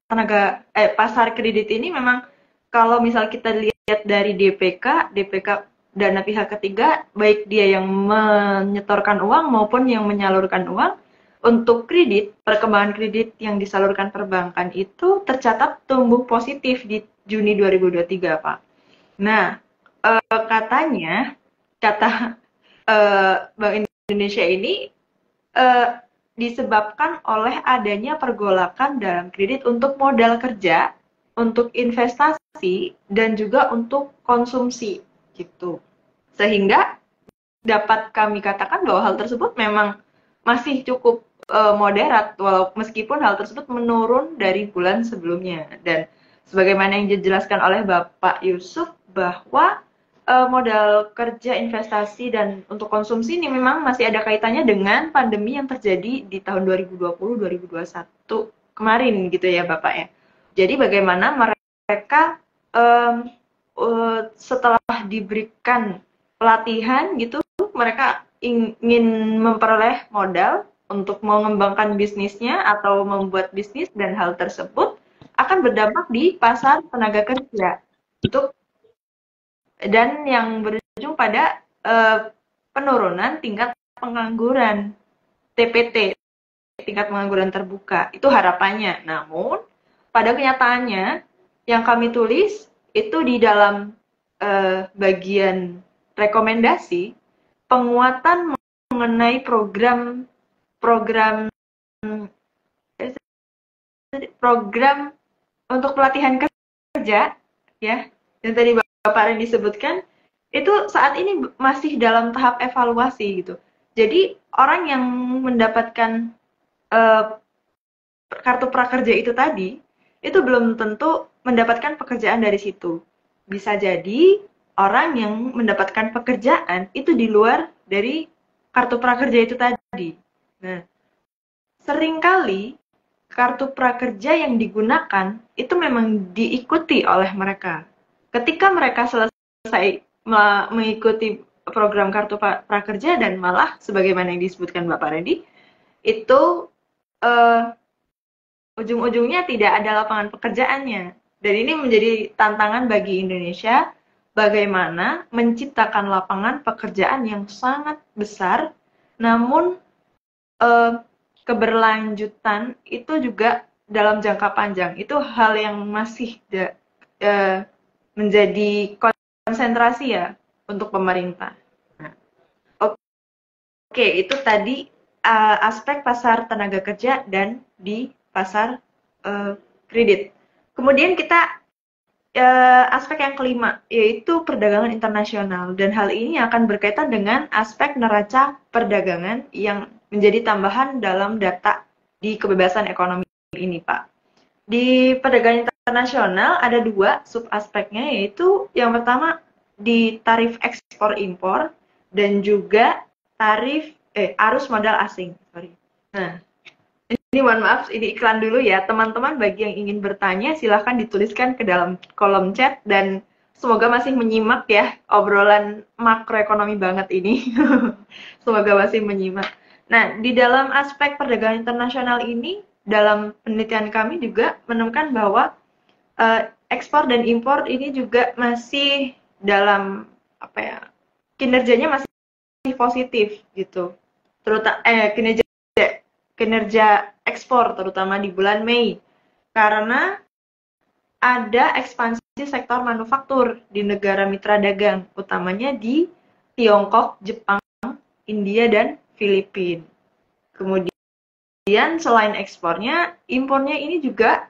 kredit ini memang kalau misal kita lihat dari DPK dana pihak ketiga, baik dia yang menyetorkan uang maupun yang menyalurkan uang, untuk kredit, perkembangan kredit yang disalurkan perbankan itu tercatat tumbuh positif di Juni 2023, Pak. Nah, katanya, kata Bank Indonesia ini eh, disebabkan oleh adanya pergolakan dalam kredit untuk modal kerja, untuk investasi, dan juga untuk konsumsi gitu. Sehingga dapat kami katakan bahwa hal tersebut memang masih cukup moderat, walau meskipun hal tersebut menurun dari bulan sebelumnya. Dan sebagaimana yang dijelaskan oleh Bapak Yusuf bahwa modal kerja, investasi, dan untuk konsumsi ini memang masih ada kaitannya dengan pandemi yang terjadi di tahun 2020-2021 kemarin gitu ya Bapak ya. Jadi bagaimana mereka setelah diberikan pelatihan gitu, mereka ingin memperoleh modal untuk mengembangkan bisnisnya atau membuat bisnis, dan hal tersebut akan berdampak di pasar tenaga kerja untuk dan yang berujung pada penurunan tingkat pengangguran TPT, tingkat pengangguran terbuka. Itu harapannya. Namun pada kenyataannya yang kami tulis itu di dalam bagian rekomendasi penguatan mengenai program program untuk pelatihan kerja ya yang tadi Bapak Ren disebutkan itu saat ini masih dalam tahap evaluasi gitu. Jadi orang yang mendapatkan kartu prakerja itu tadi itu belum tentu mendapatkan pekerjaan dari situ. Bisa jadi orang yang mendapatkan pekerjaan itu di luar dari kartu prakerja itu tadi. Nah, seringkali kartu prakerja yang digunakan itu memang diikuti oleh mereka. Ketika mereka selesai mengikuti program kartu prakerja dan malah sebagaimana yang disebutkan Bapak Randy, itu ujung-ujungnya tidak ada lapangan pekerjaannya. Dan ini menjadi tantangan bagi Indonesia bagaimana menciptakan lapangan pekerjaan yang sangat besar, namun keberlanjutan itu juga dalam jangka panjang. Itu hal yang masih menjadi konsentrasi ya untuk pemerintah. Nah, oke, itu tadi aspek pasar tenaga kerja dan di pasar kredit. Kemudian kita aspek yang kelima, yaitu perdagangan internasional. Dan hal ini akan berkaitan dengan aspek neraca perdagangan yang menjadi tambahan dalam data di kebebasan ekonomi ini, Pak. Di perdagangan internasional ada dua sub-aspeknya, yaitu yang pertama di tarif ekspor-impor dan juga tarif arus modal asing. Sorry. Nah, ini mohon maaf, ini iklan dulu ya. Teman-teman bagi yang ingin bertanya silahkan dituliskan ke dalam kolom chat dan semoga masih menyimak ya obrolan makroekonomi banget ini. Semoga masih menyimak. Nah, di dalam aspek perdagangan internasional ini, dalam penelitian kami juga menemukan bahwa ekspor dan impor ini juga masih dalam kinerjanya masih positif gitu. Kinerja kinerja ekspor terutama di bulan Mei karena ada ekspansi sektor manufaktur di negara mitra dagang, utamanya di Tiongkok, Jepang, India, dan Filipina. Kemudian selain ekspornya, impornya ini juga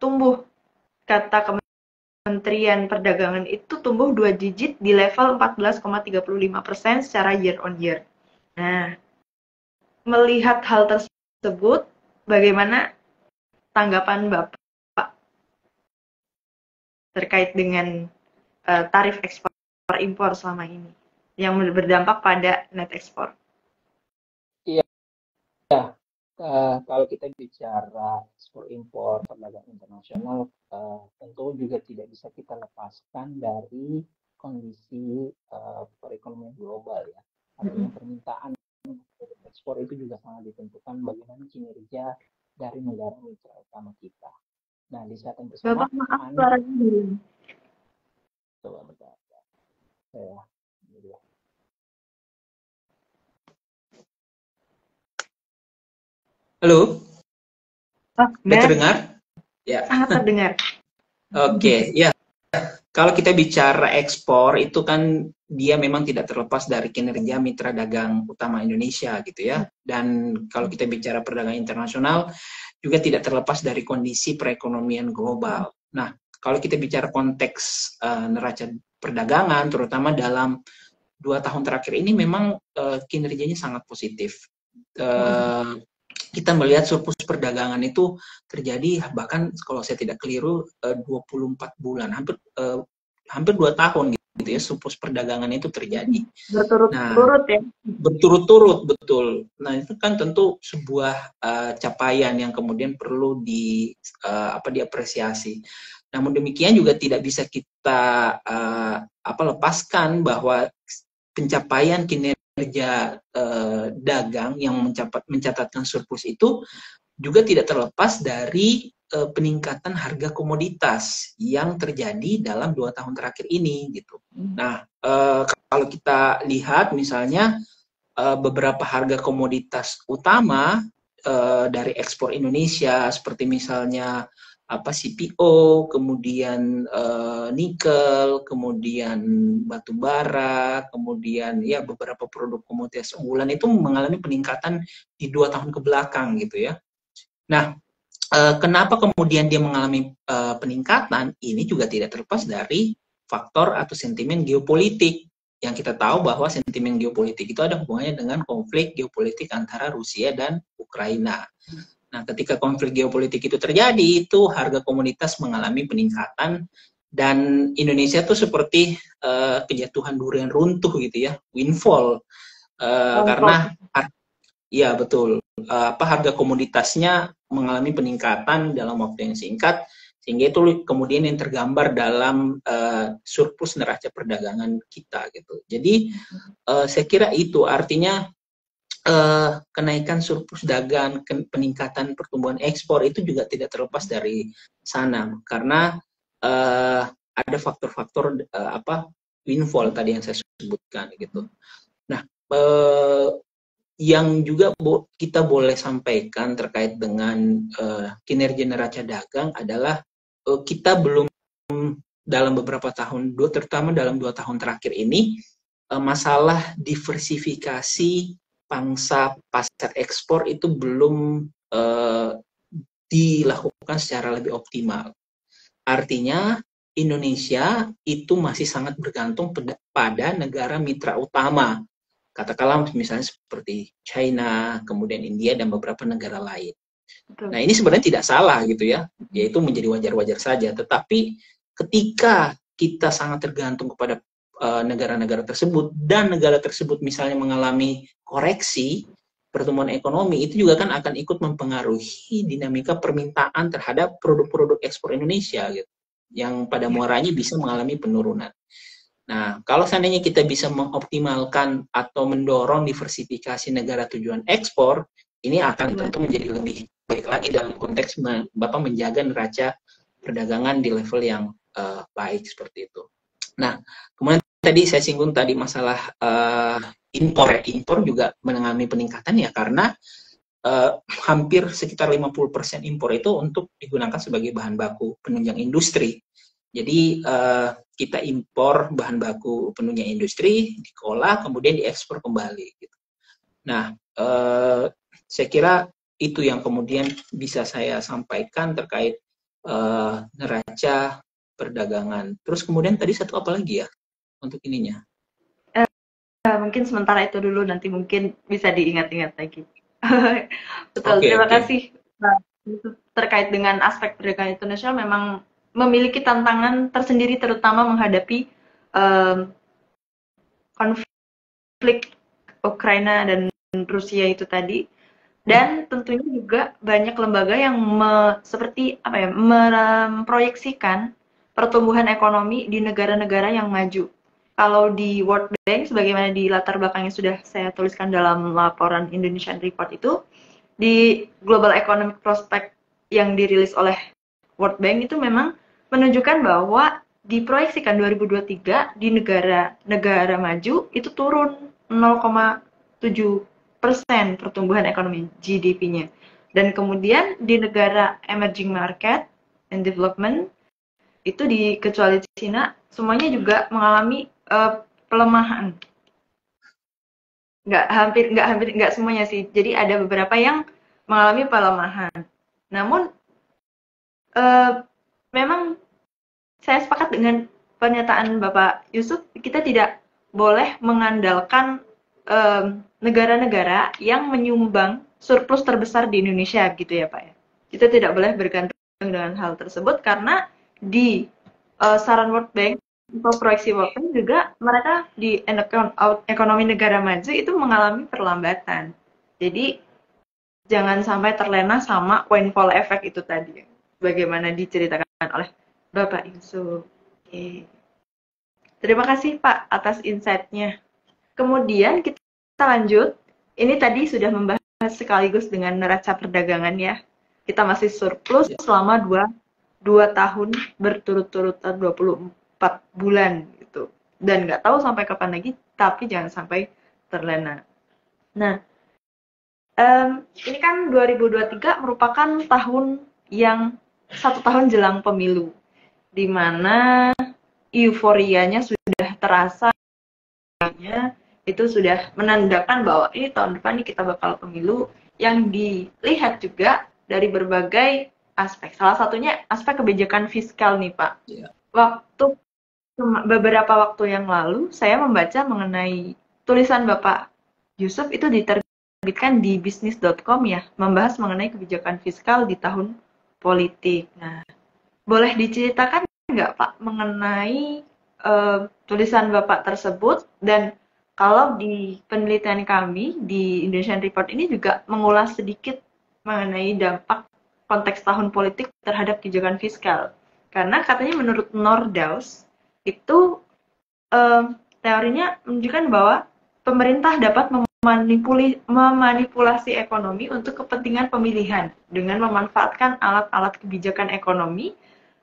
tumbuh. Kata Kementerian Perdagangan itu tumbuh 2 digit di level 14,35% secara year on year. Nah, melihat hal tersebut, bagaimana tanggapan Bapak terkait dengan tarif ekspor impor selama ini yang berdampak pada net ekspor? Iya, kalau kita bicara ekspor impor perdagangan internasional, tentu juga tidak bisa kita lepaskan dari kondisi perekonomian global ya. Artinya permintaan ekspor itu juga sangat ditentukan bagaimana kinerja dari negara mitra utama kita. Nah, di saat yang bersamaan, Bapak maaf suaranya dulu. coba bentar, saya Halo, Oh, udah terdengar? Ya. sangat terdengar. Oke, ya. Kalau kita bicara ekspor itu kan dia memang tidak terlepas dari kinerja mitra dagang utama Indonesia gitu ya. Dan kalau kita bicara perdagangan internasional juga tidak terlepas dari kondisi perekonomian global. Nah, kalau kita bicara konteks neraca perdagangan, terutama dalam 2 tahun terakhir ini memang kinerjanya sangat positif. Kita melihat surplus perdagangan itu terjadi bahkan kalau saya tidak keliru 24 bulan, hampir 2 tahun gitu ya, surplus perdagangan itu terjadi. Berturut-turut ya. Berturut-turut, betul. Nah, itu kan tentu sebuah capaian yang kemudian perlu diapresiasi. Namun demikian juga tidak bisa kita lepaskan bahwa pencapaian kinerja dagang yang mencatatkan surplus itu juga tidak terlepas dari peningkatan harga komoditas yang terjadi dalam 2 tahun terakhir ini gitu. Nah, kalau kita lihat misalnya beberapa harga komoditas utama dari ekspor Indonesia seperti misalnya CPO, kemudian nikel, kemudian batu bara, kemudian ya beberapa produk komoditas unggulan itu mengalami peningkatan di 2 tahun ke belakang gitu ya. Nah, kenapa kemudian dia mengalami peningkatan? Ini juga tidak terlepas dari faktor atau sentimen geopolitik yang kita tahu bahwa sentimen geopolitik itu ada hubungannya dengan konflik geopolitik antara Rusia dan Ukraina. Nah, ketika konflik geopolitik itu terjadi, itu harga komoditas mengalami peningkatan dan Indonesia tuh seperti kejatuhan durian runtuh gitu ya, windfall, karena ya betul, harga komoditasnya mengalami peningkatan dalam waktu yang singkat, sehingga itu kemudian yang tergambar dalam surplus neraca perdagangan kita gitu. Jadi saya kira itu artinya kenaikan surplus dagang, peningkatan pertumbuhan ekspor itu juga tidak terlepas dari sana karena ada faktor-faktor windfall tadi yang saya sebutkan gitu. Nah, yang juga kita boleh sampaikan terkait dengan kinerja neraca dagang adalah kita belum dalam beberapa tahun, terutama dalam 2 tahun terakhir ini, masalah diversifikasi pangsa pasar ekspor itu belum dilakukan secara lebih optimal. Artinya Indonesia itu masih sangat bergantung pada negara mitra utama. Katakanlah misalnya seperti China, kemudian India, dan beberapa negara lain. Nah, ini sebenarnya tidak salah gitu ya, yaitu menjadi wajar-wajar saja. Tetapi ketika kita sangat tergantung kepada negara-negara tersebut dan negara tersebut misalnya mengalami koreksi pertumbuhan ekonomi, itu juga kan akan ikut mempengaruhi dinamika permintaan terhadap produk-produk ekspor Indonesia gitu, yang pada muaranya bisa mengalami penurunan. Nah, kalau seandainya kita bisa mengoptimalkan atau mendorong diversifikasi negara tujuan ekspor, ini akan tentu menjadi lebih baik lagi dalam konteks Bapak menjaga neraca perdagangan di level yang baik seperti itu. Nah, kemudian tadi saya singgung tadi masalah impor juga mengalami peningkatan ya karena hampir sekitar 50% impor itu untuk digunakan sebagai bahan baku penunjang industri. Jadi kita impor bahan baku penunjang industri, diolah, kemudian diekspor kembali. Gitu. Nah, saya kira itu yang kemudian bisa saya sampaikan terkait neraca perdagangan. Terus kemudian tadi satu apa lagi ya untuk ininya? Mungkin sementara itu dulu, nanti mungkin bisa diingat-ingat lagi. Betul, Oke, terima oke. kasih. Nah, terkait dengan aspek perdagangan internasional memang memiliki tantangan tersendiri, terutama menghadapi konflik Ukraina dan Rusia itu tadi. Dan tentunya juga banyak lembaga yang seperti apa ya, memproyeksikan pertumbuhan ekonomi di negara-negara yang maju. Kalau di World Bank, sebagaimana di latar belakangnya sudah saya tuliskan dalam laporan Indonesian Report itu, di Global Economic Prospect yang dirilis oleh World Bank itu memang menunjukkan bahwa diproyeksikan 2023 di negara-negara maju itu turun 0,7% pertumbuhan ekonomi GDP-nya. Dan kemudian di negara emerging market and development itu kecuali Cina semuanya juga mengalami pelemahan. Nggak semuanya sih. Jadi ada beberapa yang mengalami pelemahan. Namun memang saya sepakat dengan pernyataan Bapak Yusuf, kita tidak boleh mengandalkan negara-negara yang menyumbang surplus terbesar di Indonesia gitu ya Pak ya. Kita tidak boleh bergantung dengan hal tersebut karena di saran World Bank atau proyeksi World Bank juga mereka di ekonomi negara maju itu mengalami perlambatan. Jadi jangan sampai terlena sama windfall effect itu tadi, bagaimana diceritakan oleh Bapak Yusuf. Oke. Terima kasih Pak atas insight-nya. Kemudian kita lanjut. Ini tadi sudah membahas sekaligus dengan neraca perdagangan ya. Kita masih surplus selama 2 tahun berturut-turut, 24 bulan gitu. Dan nggak tahu sampai kapan lagi, tapi jangan sampai terlena. Nah, ini kan 2023 merupakan tahun yang 1 tahun jelang pemilu, di mana euforianya sudah terasa, itu sudah menandakan bahwa ini tahun depan nih kita bakal pemilu, yang dilihat juga dari berbagai aspek. Salah satunya aspek kebijakan fiskal nih Pak. Beberapa waktu yang lalu saya membaca mengenai tulisan Bapak Yusuf itu diterbitkan di bisnis.com ya, membahas mengenai kebijakan fiskal di tahun politik. Nah, boleh diceritakan nggak Pak mengenai tulisan Bapak tersebut? Dan kalau di penelitian kami di Indonesian Report ini juga mengulas sedikit mengenai dampak konteks tahun politik terhadap kebijakan fiskal. Karena katanya menurut Nordhaus itu teorinya menunjukkan bahwa pemerintah dapat memanipulasi ekonomi untuk kepentingan pemilihan dengan memanfaatkan alat-alat kebijakan ekonomi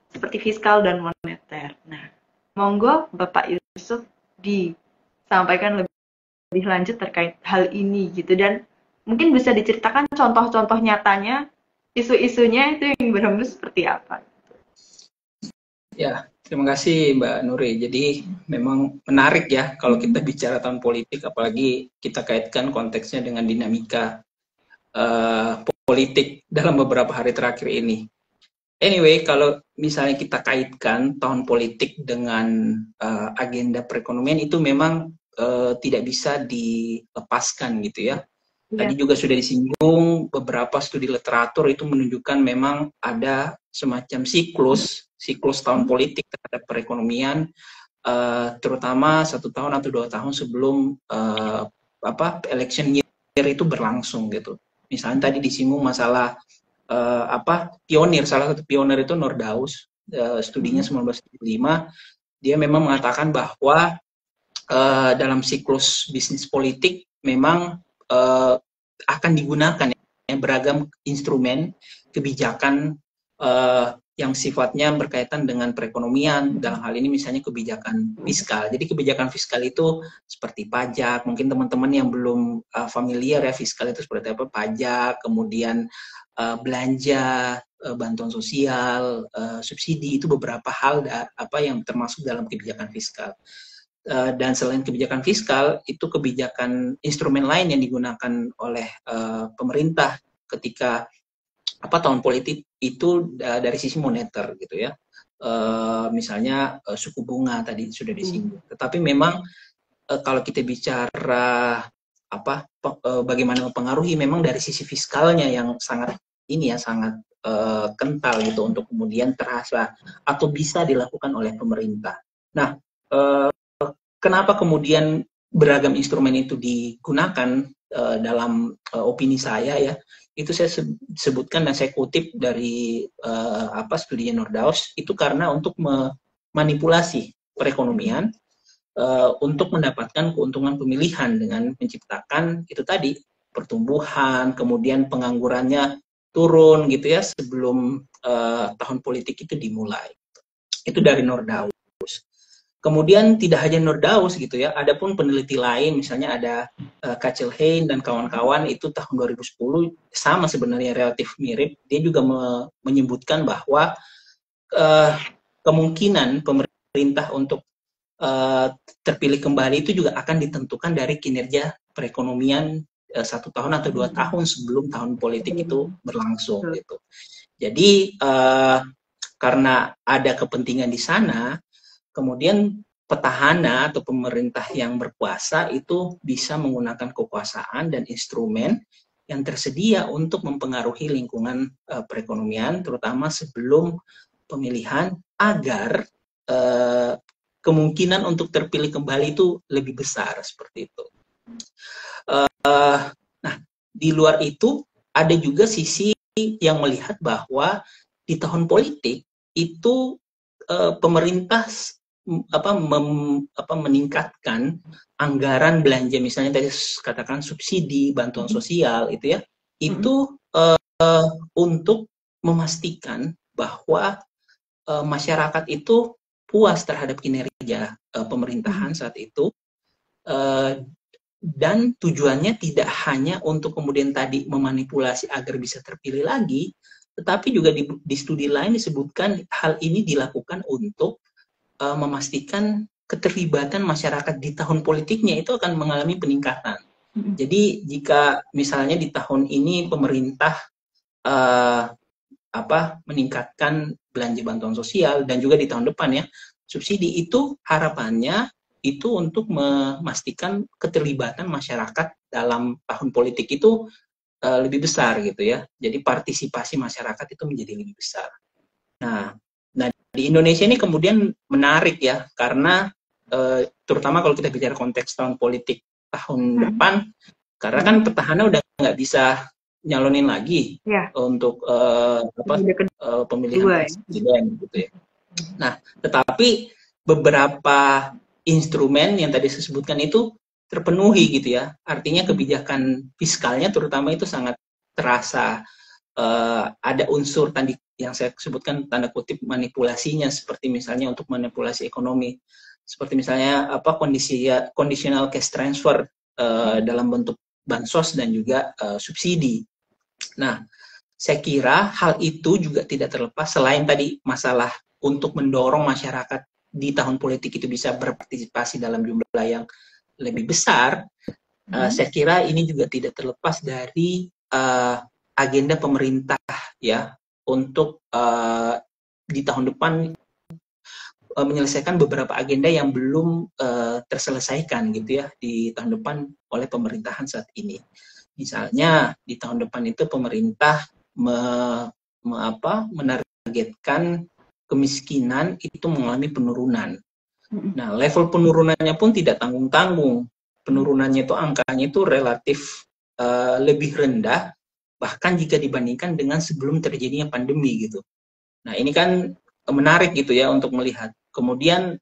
seperti fiskal dan moneter. Nah, monggo Bapak Yusuf disampaikan lebih lanjut terkait hal ini gitu, dan mungkin bisa diceritakan contoh-contoh nyatanya, isu-isunya itu yang berhembus seperti apa. Ya, terima kasih Mbak Nuri. Jadi memang menarik ya kalau kita bicara tahun politik, apalagi kita kaitkan konteksnya dengan dinamika politik dalam beberapa hari terakhir ini. Anyway, kalau misalnya kita kaitkan tahun politik dengan agenda perekonomian, itu memang tidak bisa dilepaskan gitu ya. Tadi juga sudah disinggung, beberapa studi literatur itu menunjukkan memang ada semacam siklus tahun politik terhadap perekonomian, terutama 1 tahun atau 2 tahun sebelum election year itu berlangsung gitu. Misalnya tadi disinggung masalah pionir, salah satu pionir itu Nordhaus, studinya 1975, dia memang mengatakan bahwa dalam siklus bisnis politik memang akan digunakan beragam instrumen kebijakan yang sifatnya berkaitan dengan perekonomian, dalam hal ini misalnya kebijakan fiskal. Jadi kebijakan fiskal itu seperti pajak, mungkin teman-teman yang belum familiar ya, fiskal itu seperti apa, pajak, kemudian belanja, bantuan sosial, subsidi, itu beberapa hal yang termasuk dalam kebijakan fiskal. Dan selain kebijakan fiskal, itu kebijakan instrumen lain yang digunakan oleh pemerintah ketika tahun politik itu dari sisi moneter gitu ya. Misalnya suku bunga tadi sudah disinggung. Tetapi memang kalau kita bicara bagaimana mempengaruhi, memang dari sisi fiskalnya yang sangat sangat kental gitu untuk kemudian terasa atau bisa dilakukan oleh pemerintah. Nah, kenapa kemudian beragam instrumen itu digunakan dalam opini saya ya, itu saya sebutkan dan saya kutip dari studinya Nordhaus, itu karena untuk memanipulasi perekonomian untuk mendapatkan keuntungan pemilihan dengan menciptakan itu tadi pertumbuhan, kemudian penganggurannya turun gitu ya sebelum tahun politik itu dimulai. Itu dari Nordhaus. Kemudian tidak hanya Nordhaus gitu ya, ada pun peneliti lain, misalnya ada Kachelheim dan kawan-kawan, itu tahun 2010 sama sebenarnya, relatif mirip. Dia juga menyebutkan bahwa kemungkinan pemerintah untuk terpilih kembali itu juga akan ditentukan dari kinerja perekonomian 1 tahun atau 2 tahun sebelum tahun politik itu berlangsung gitu. Jadi karena ada kepentingan di sana, kemudian petahana atau pemerintah yang berkuasa itu bisa menggunakan kekuasaan dan instrumen yang tersedia untuk mempengaruhi lingkungan perekonomian, terutama sebelum pemilihan, agar kemungkinan untuk terpilih kembali itu lebih besar, seperti itu. Nah, di luar itu ada juga sisi yang melihat bahwa di tahun politik itu pemerintah meningkatkan anggaran belanja, misalnya tadi katakan subsidi, bantuan sosial itu ya, itu untuk memastikan bahwa masyarakat itu puas terhadap kinerja pemerintahan saat itu, dan tujuannya tidak hanya untuk kemudian tadi memanipulasi agar bisa terpilih lagi, tetapi juga di studi lain disebutkan hal ini dilakukan untuk memastikan keterlibatan masyarakat di tahun politiknya itu akan mengalami peningkatan. Jadi jika misalnya di tahun ini pemerintah meningkatkan belanja bantuan sosial, dan juga di tahun depan ya subsidi, itu harapannya itu untuk memastikan keterlibatan masyarakat dalam tahun politik itu lebih besar gitu ya. Jadi partisipasi masyarakat itu menjadi lebih besar. Nah di Indonesia ini kemudian menarik ya, karena terutama kalau kita bicara konteks tahun politik tahun depan, karena kan petahana udah nggak bisa nyalonin lagi untuk pemilihan presiden gitu ya. Nah, tetapi beberapa instrumen yang tadi saya sebutkan itu terpenuhi gitu ya. Artinya kebijakan fiskalnya terutama itu sangat terasa ada unsur tadi yang saya sebutkan tanda kutip manipulasinya, seperti misalnya untuk manipulasi ekonomi, seperti misalnya conditional cash transfer dalam bentuk bansos dan juga subsidi. Nah, saya kira hal itu juga tidak terlepas, selain tadi masalah untuk mendorong masyarakat di tahun politik itu bisa berpartisipasi dalam jumlah yang lebih besar, saya kira ini juga tidak terlepas dari agenda pemerintah ya untuk di tahun depan menyelesaikan beberapa agenda yang belum terselesaikan gitu ya di tahun depan oleh pemerintahan saat ini. Misalnya di tahun depan itu pemerintah menargetkan kemiskinan itu mengalami penurunan. Nah, level penurunannya pun tidak tanggung-tanggung. Penurunannya itu angkanya itu relatif lebih rendah, bahkan jika dibandingkan dengan sebelum terjadinya pandemi gitu. Nah, ini kan menarik gitu ya untuk melihat. Kemudian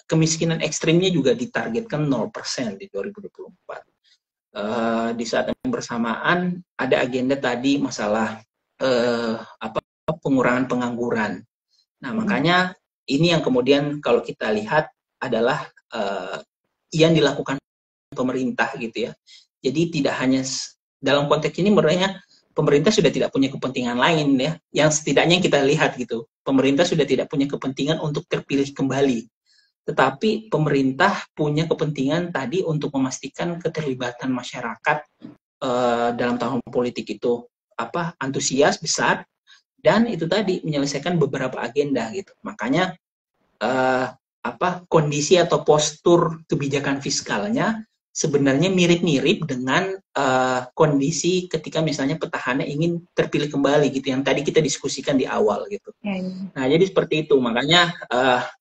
kemiskinan ekstrimnya juga ditargetkan 0% di 2024. Di saat yang bersamaan ada agenda tadi masalah pengurangan pengangguran. Nah, makanya ini yang kemudian kalau kita lihat adalah yang dilakukan pemerintah gitu ya. Jadi tidak hanya dalam konteks ini menurutnya pemerintah sudah tidak punya kepentingan lain ya, yang setidaknya kita lihat gitu. Pemerintah sudah tidak punya kepentingan untuk terpilih kembali. Tetapi pemerintah punya kepentingan tadi untuk memastikan keterlibatan masyarakat dalam tahun politik itu antusias besar, dan itu tadi menyelesaikan beberapa agenda gitu. Makanya kondisi atau postur kebijakan fiskalnya sebenarnya mirip-mirip dengan kondisi ketika misalnya petahana ingin terpilih kembali gitu, yang tadi kita diskusikan di awal gitu. Nah, jadi seperti itu. Makanya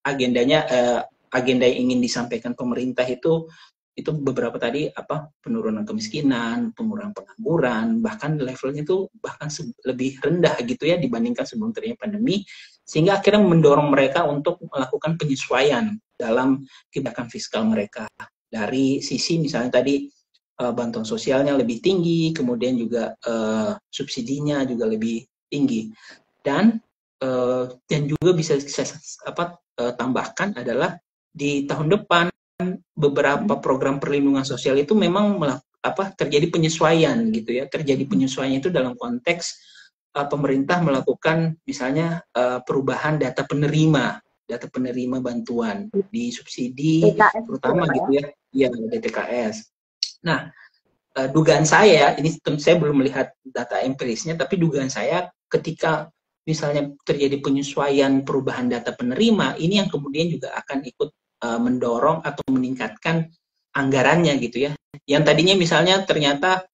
agenda yang ingin disampaikan pemerintah itu beberapa tadi penurunan kemiskinan, pengurangan pengangguran, bahkan levelnya itu bahkan lebih rendah gitu ya dibandingkan sebelum terjadi pandemi, sehingga akhirnya mendorong mereka untuk melakukan penyesuaian dalam kebijakan fiskal mereka. Dari sisi misalnya tadi bantuan sosialnya lebih tinggi, kemudian juga subsidinya juga lebih tinggi, dan juga bisa saya tambahkan adalah di tahun depan beberapa program perlindungan sosial itu memang terjadi penyesuaian gitu ya. Terjadi penyesuaian itu dalam konteks pemerintah melakukan misalnya perubahan data penerima bantuan di subsidi DTKS terutama gitu ya. Iya, DTKS. Nah, dugaan saya, ini tentu saya belum melihat data empirisnya, tapi dugaan saya ketika misalnya terjadi penyesuaian perubahan data penerima, ini yang kemudian juga akan ikut mendorong atau meningkatkan anggarannya gitu ya. Yang tadinya misalnya ternyata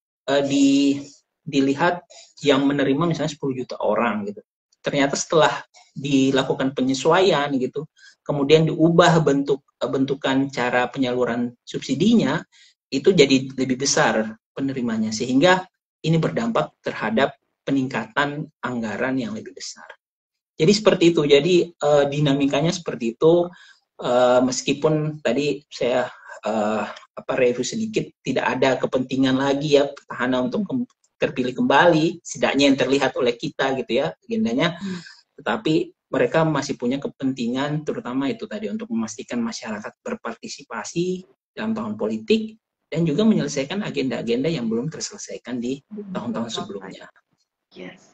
dilihat yang menerima misalnya 10 juta orang gitu. Ternyata setelah dilakukan penyesuaian gitu, kemudian diubah bentukan cara penyaluran subsidinya, itu jadi lebih besar penerimanya, sehingga ini berdampak terhadap peningkatan anggaran yang lebih besar. Jadi seperti itu. Jadi dinamikanya seperti itu. Meskipun tadi saya review sedikit, tidak ada kepentingan lagi ya petahana untuk terpilih kembali, setidaknya yang terlihat oleh kita gitu ya agendanya. Tetapi mereka masih punya kepentingan, terutama itu tadi untuk memastikan masyarakat berpartisipasi dalam tahun politik dan juga menyelesaikan agenda-agenda yang belum terselesaikan di tahun-tahun sebelumnya. Yes,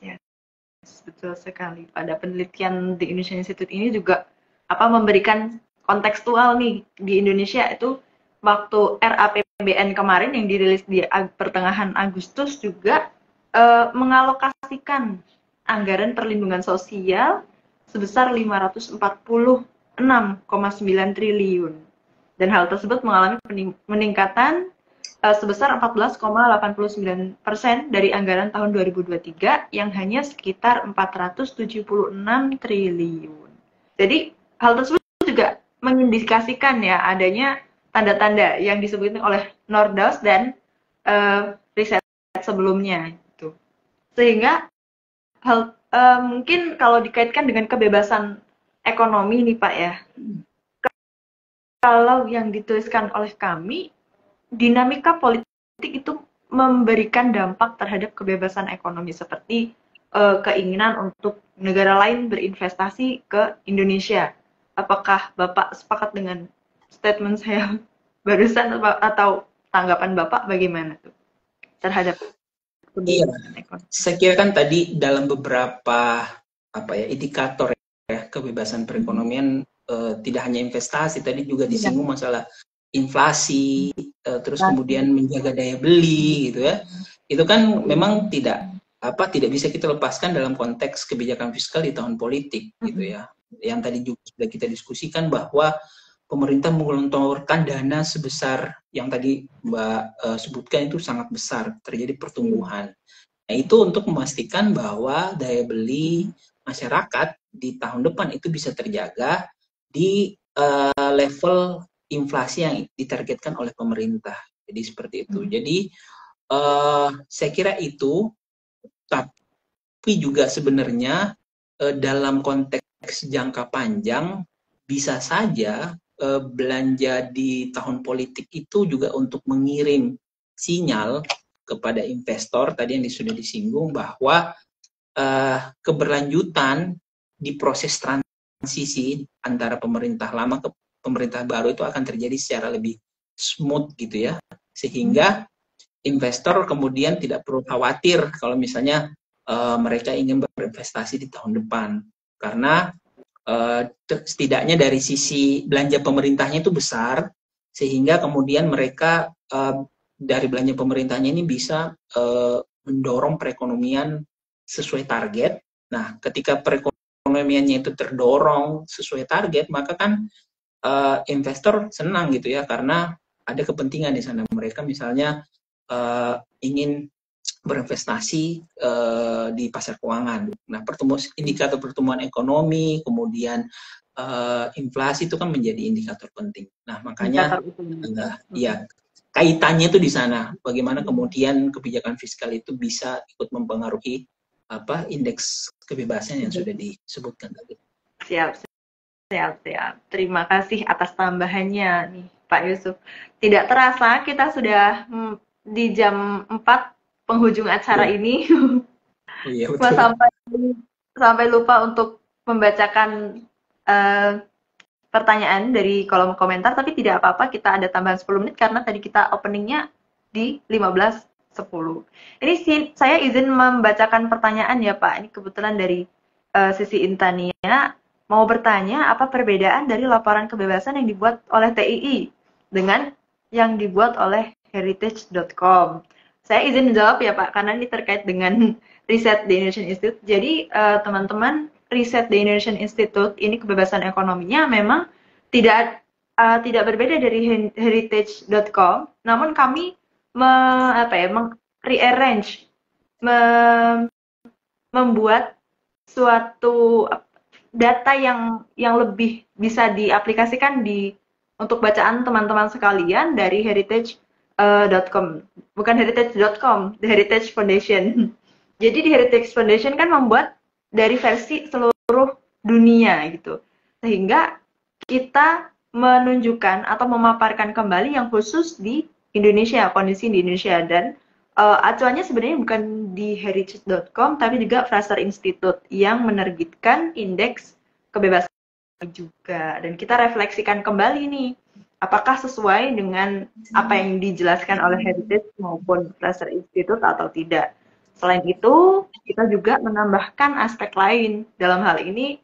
betul sekali. Pada penelitian di Indonesia Institute ini juga memberikan kontekstual nih di Indonesia itu waktu RAPBN kemarin yang dirilis di pertengahan Agustus juga mengalokasikan anggaran perlindungan sosial sebesar 546,9 triliun. Dan hal tersebut mengalami peningkatan sebesar 14,89% dari anggaran tahun 2023 yang hanya sekitar 476 triliun. Jadi hal tersebut juga mengindikasikan ya adanya tanda-tanda yang disebutkan oleh Nordhaus dan riset sebelumnya itu. Sehingga mungkin kalau dikaitkan dengan kebebasan ekonomi nih Pak ya, kalau yang dituliskan oleh kami, dinamika politik itu memberikan dampak terhadap kebebasan ekonomi seperti keinginan untuk negara lain berinvestasi ke Indonesia. Apakah Bapak sepakat dengan statement saya barusan atau tanggapan Bapak bagaimana tuh terhadap kebebasan ekonomi? Saya kira kan tadi dalam beberapa indikator ya kebebasan perekonomian tidak hanya investasi, tadi juga disinggung masalah inflasi, terus kemudian menjaga daya beli gitu ya. Itu kan memang tidak bisa kita lepaskan dalam konteks kebijakan fiskal di tahun politik gitu ya. Yang tadi juga sudah kita diskusikan bahwa pemerintah menggelontorkan dana sebesar yang tadi Mbak sebutkan itu sangat besar, terjadi pertumbuhan. Nah, itu untuk memastikan bahwa daya beli masyarakat di tahun depan itu bisa terjaga di level inflasi yang ditargetkan oleh pemerintah. Jadi seperti itu. Jadi saya kira itu, tapi juga sebenarnya dalam konteks jangka panjang bisa saja belanja di tahun politik itu juga untuk mengirim sinyal kepada investor tadi yang sudah disinggung bahwa keberlanjutan di proses transisi antara pemerintah lama ke pemerintah baru itu akan terjadi secara lebih smooth gitu ya, sehingga investor kemudian tidak perlu khawatir kalau misalnya mereka ingin berinvestasi di tahun depan, karena setidaknya dari sisi belanja pemerintahnya itu besar, sehingga kemudian mereka dari belanja pemerintahnya ini bisa mendorong perekonomian sesuai target. Nah, ketika perekonomiannya itu terdorong sesuai target, maka kan investor senang gitu ya, karena ada kepentingan di sana. Mereka misalnya ingin berinvestasi di pasar keuangan. Nah, indikator pertumbuhan ekonomi, kemudian inflasi itu kan menjadi indikator penting. Nah, makanya ya kaitannya itu di sana. Bagaimana kemudian kebijakan fiskal itu bisa ikut mempengaruhi indeks kebebasan yang sudah disebutkan tadi. Siap. Terima kasih atas tambahannya nih, Pak Yusuf. Tidak terasa kita sudah di jam 4 penghujung acara ini. Iya, betul. Sampai lupa untuk membacakan pertanyaan dari kolom komentar, tapi tidak apa-apa, kita ada tambahan 10 menit karena tadi kita openingnya di 15.10. Ini saya izin membacakan pertanyaan ya Pak. Ini kebetulan dari sisi Intania. Mau bertanya, apa perbedaan dari laporan kebebasan yang dibuat oleh TII dengan yang dibuat oleh heritage.com? Saya izin menjawab ya Pak, karena ini terkait dengan riset The Indonesian Institute. Jadi teman-teman, riset The Indonesian Institute ini kebebasan ekonominya memang tidak berbeda dari heritage.com, namun kami rearrange, membuat suatu data yang lebih bisa diaplikasikan untuk bacaan teman-teman sekalian dari heritage.com, bukan heritage.com, The Heritage Foundation. Jadi di Heritage Foundation kan membuat dari versi seluruh dunia gitu, sehingga kita menunjukkan atau memaparkan kembali yang khusus di Indonesia, kondisi di Indonesia. Dan acuannya sebenarnya bukan di heritage.com, tapi juga Fraser Institute yang menerbitkan indeks kebebasan juga. Dan kita refleksikan kembali nih, apakah sesuai dengan apa yang dijelaskan oleh Heritage maupun Fraser Institute atau tidak. Selain itu, kita juga menambahkan aspek lain. Dalam hal ini,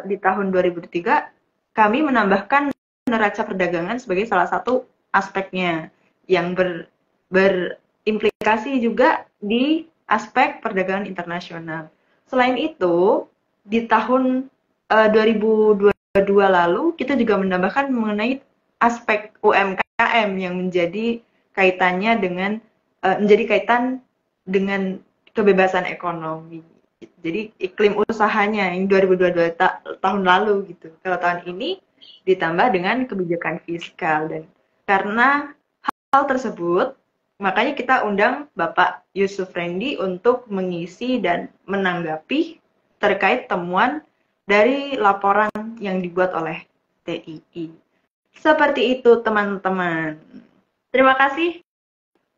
di tahun 2003, kami menambahkan neraca perdagangan sebagai salah satu aspeknya yang berimplikasi juga di aspek perdagangan internasional. Selain itu, di tahun 2022 lalu, kita juga menambahkan mengenai aspek UMKM yang menjadi kaitan dengan kebebasan ekonomi. Jadi iklim usahanya yang 2022 tahun lalu gitu. Kalau tahun ini ditambah dengan kebijakan fiskal. Dan karena hal tersebut, makanya kita undang Bapak Yusuf Rendy untuk mengisi dan menanggapi terkait temuan dari laporan yang dibuat oleh TII. Seperti itu teman-teman. Terima kasih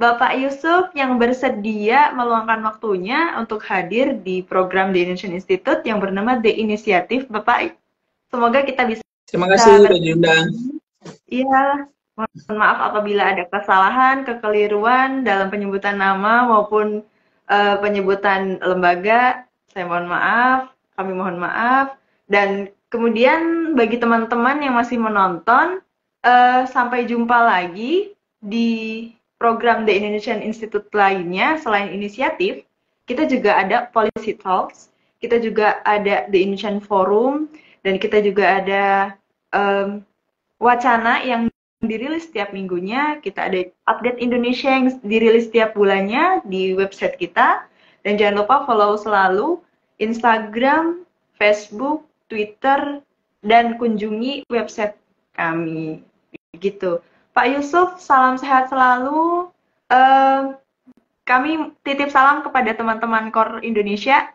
Bapak Yusuf yang bersedia meluangkan waktunya untuk hadir di program The Indonesian Institute yang bernama The Initiative. Bapak, semoga kita bisa... Terima kasih sudah diundang. Iya, mohon maaf apabila ada kesalahan, kekeliruan dalam penyebutan nama maupun penyebutan lembaga. Saya mohon maaf, kami mohon maaf. Dan kemudian bagi teman-teman yang masih menonton, sampai jumpa lagi di program The Indonesian Institute lainnya. Selain inisiatif, kita juga ada Policy Talks, kita juga ada The Indonesian Forum, dan kita juga ada wacana yang dirilis setiap minggunya. Kita ada update Indonesia yang dirilis setiap bulannya di website kita. Dan jangan lupa follow selalu Instagram, Facebook, Twitter, dan kunjungi website kami. Begitu. Pak Yusuf, salam sehat selalu. Kami titip salam kepada teman-teman KOR Indonesia.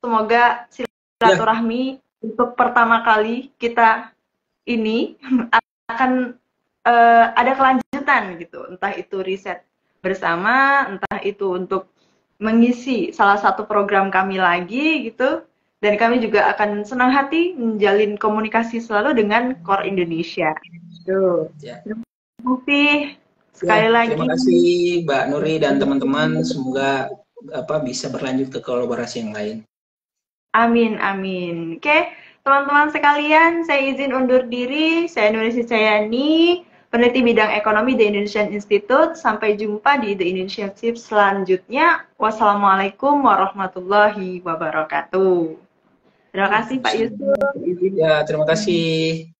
Semoga silaturahmi untuk pertama kali kita ini akan ada kelanjutan gitu. Entah itu riset bersama, entah itu untuk mengisi salah satu program kami lagi gitu. Dan kami juga akan senang hati menjalin komunikasi selalu dengan Core Indonesia. Tuh. Ya. Terima kasih sekali Ya, lagi. terima kasih Mbak Nuri dan teman-teman. Semoga bisa berlanjut ke kolaborasi yang lain. Amin, amin. Oke, teman-teman sekalian, saya izin undur diri. Saya Nuri Sicayani, peneliti bidang ekonomi The Indonesian Institute. Sampai jumpa di The Indonesian Tips selanjutnya. Wassalamualaikum warahmatullahi wabarakatuh. Terima kasih Pak Yusuf. Ya, terima kasih.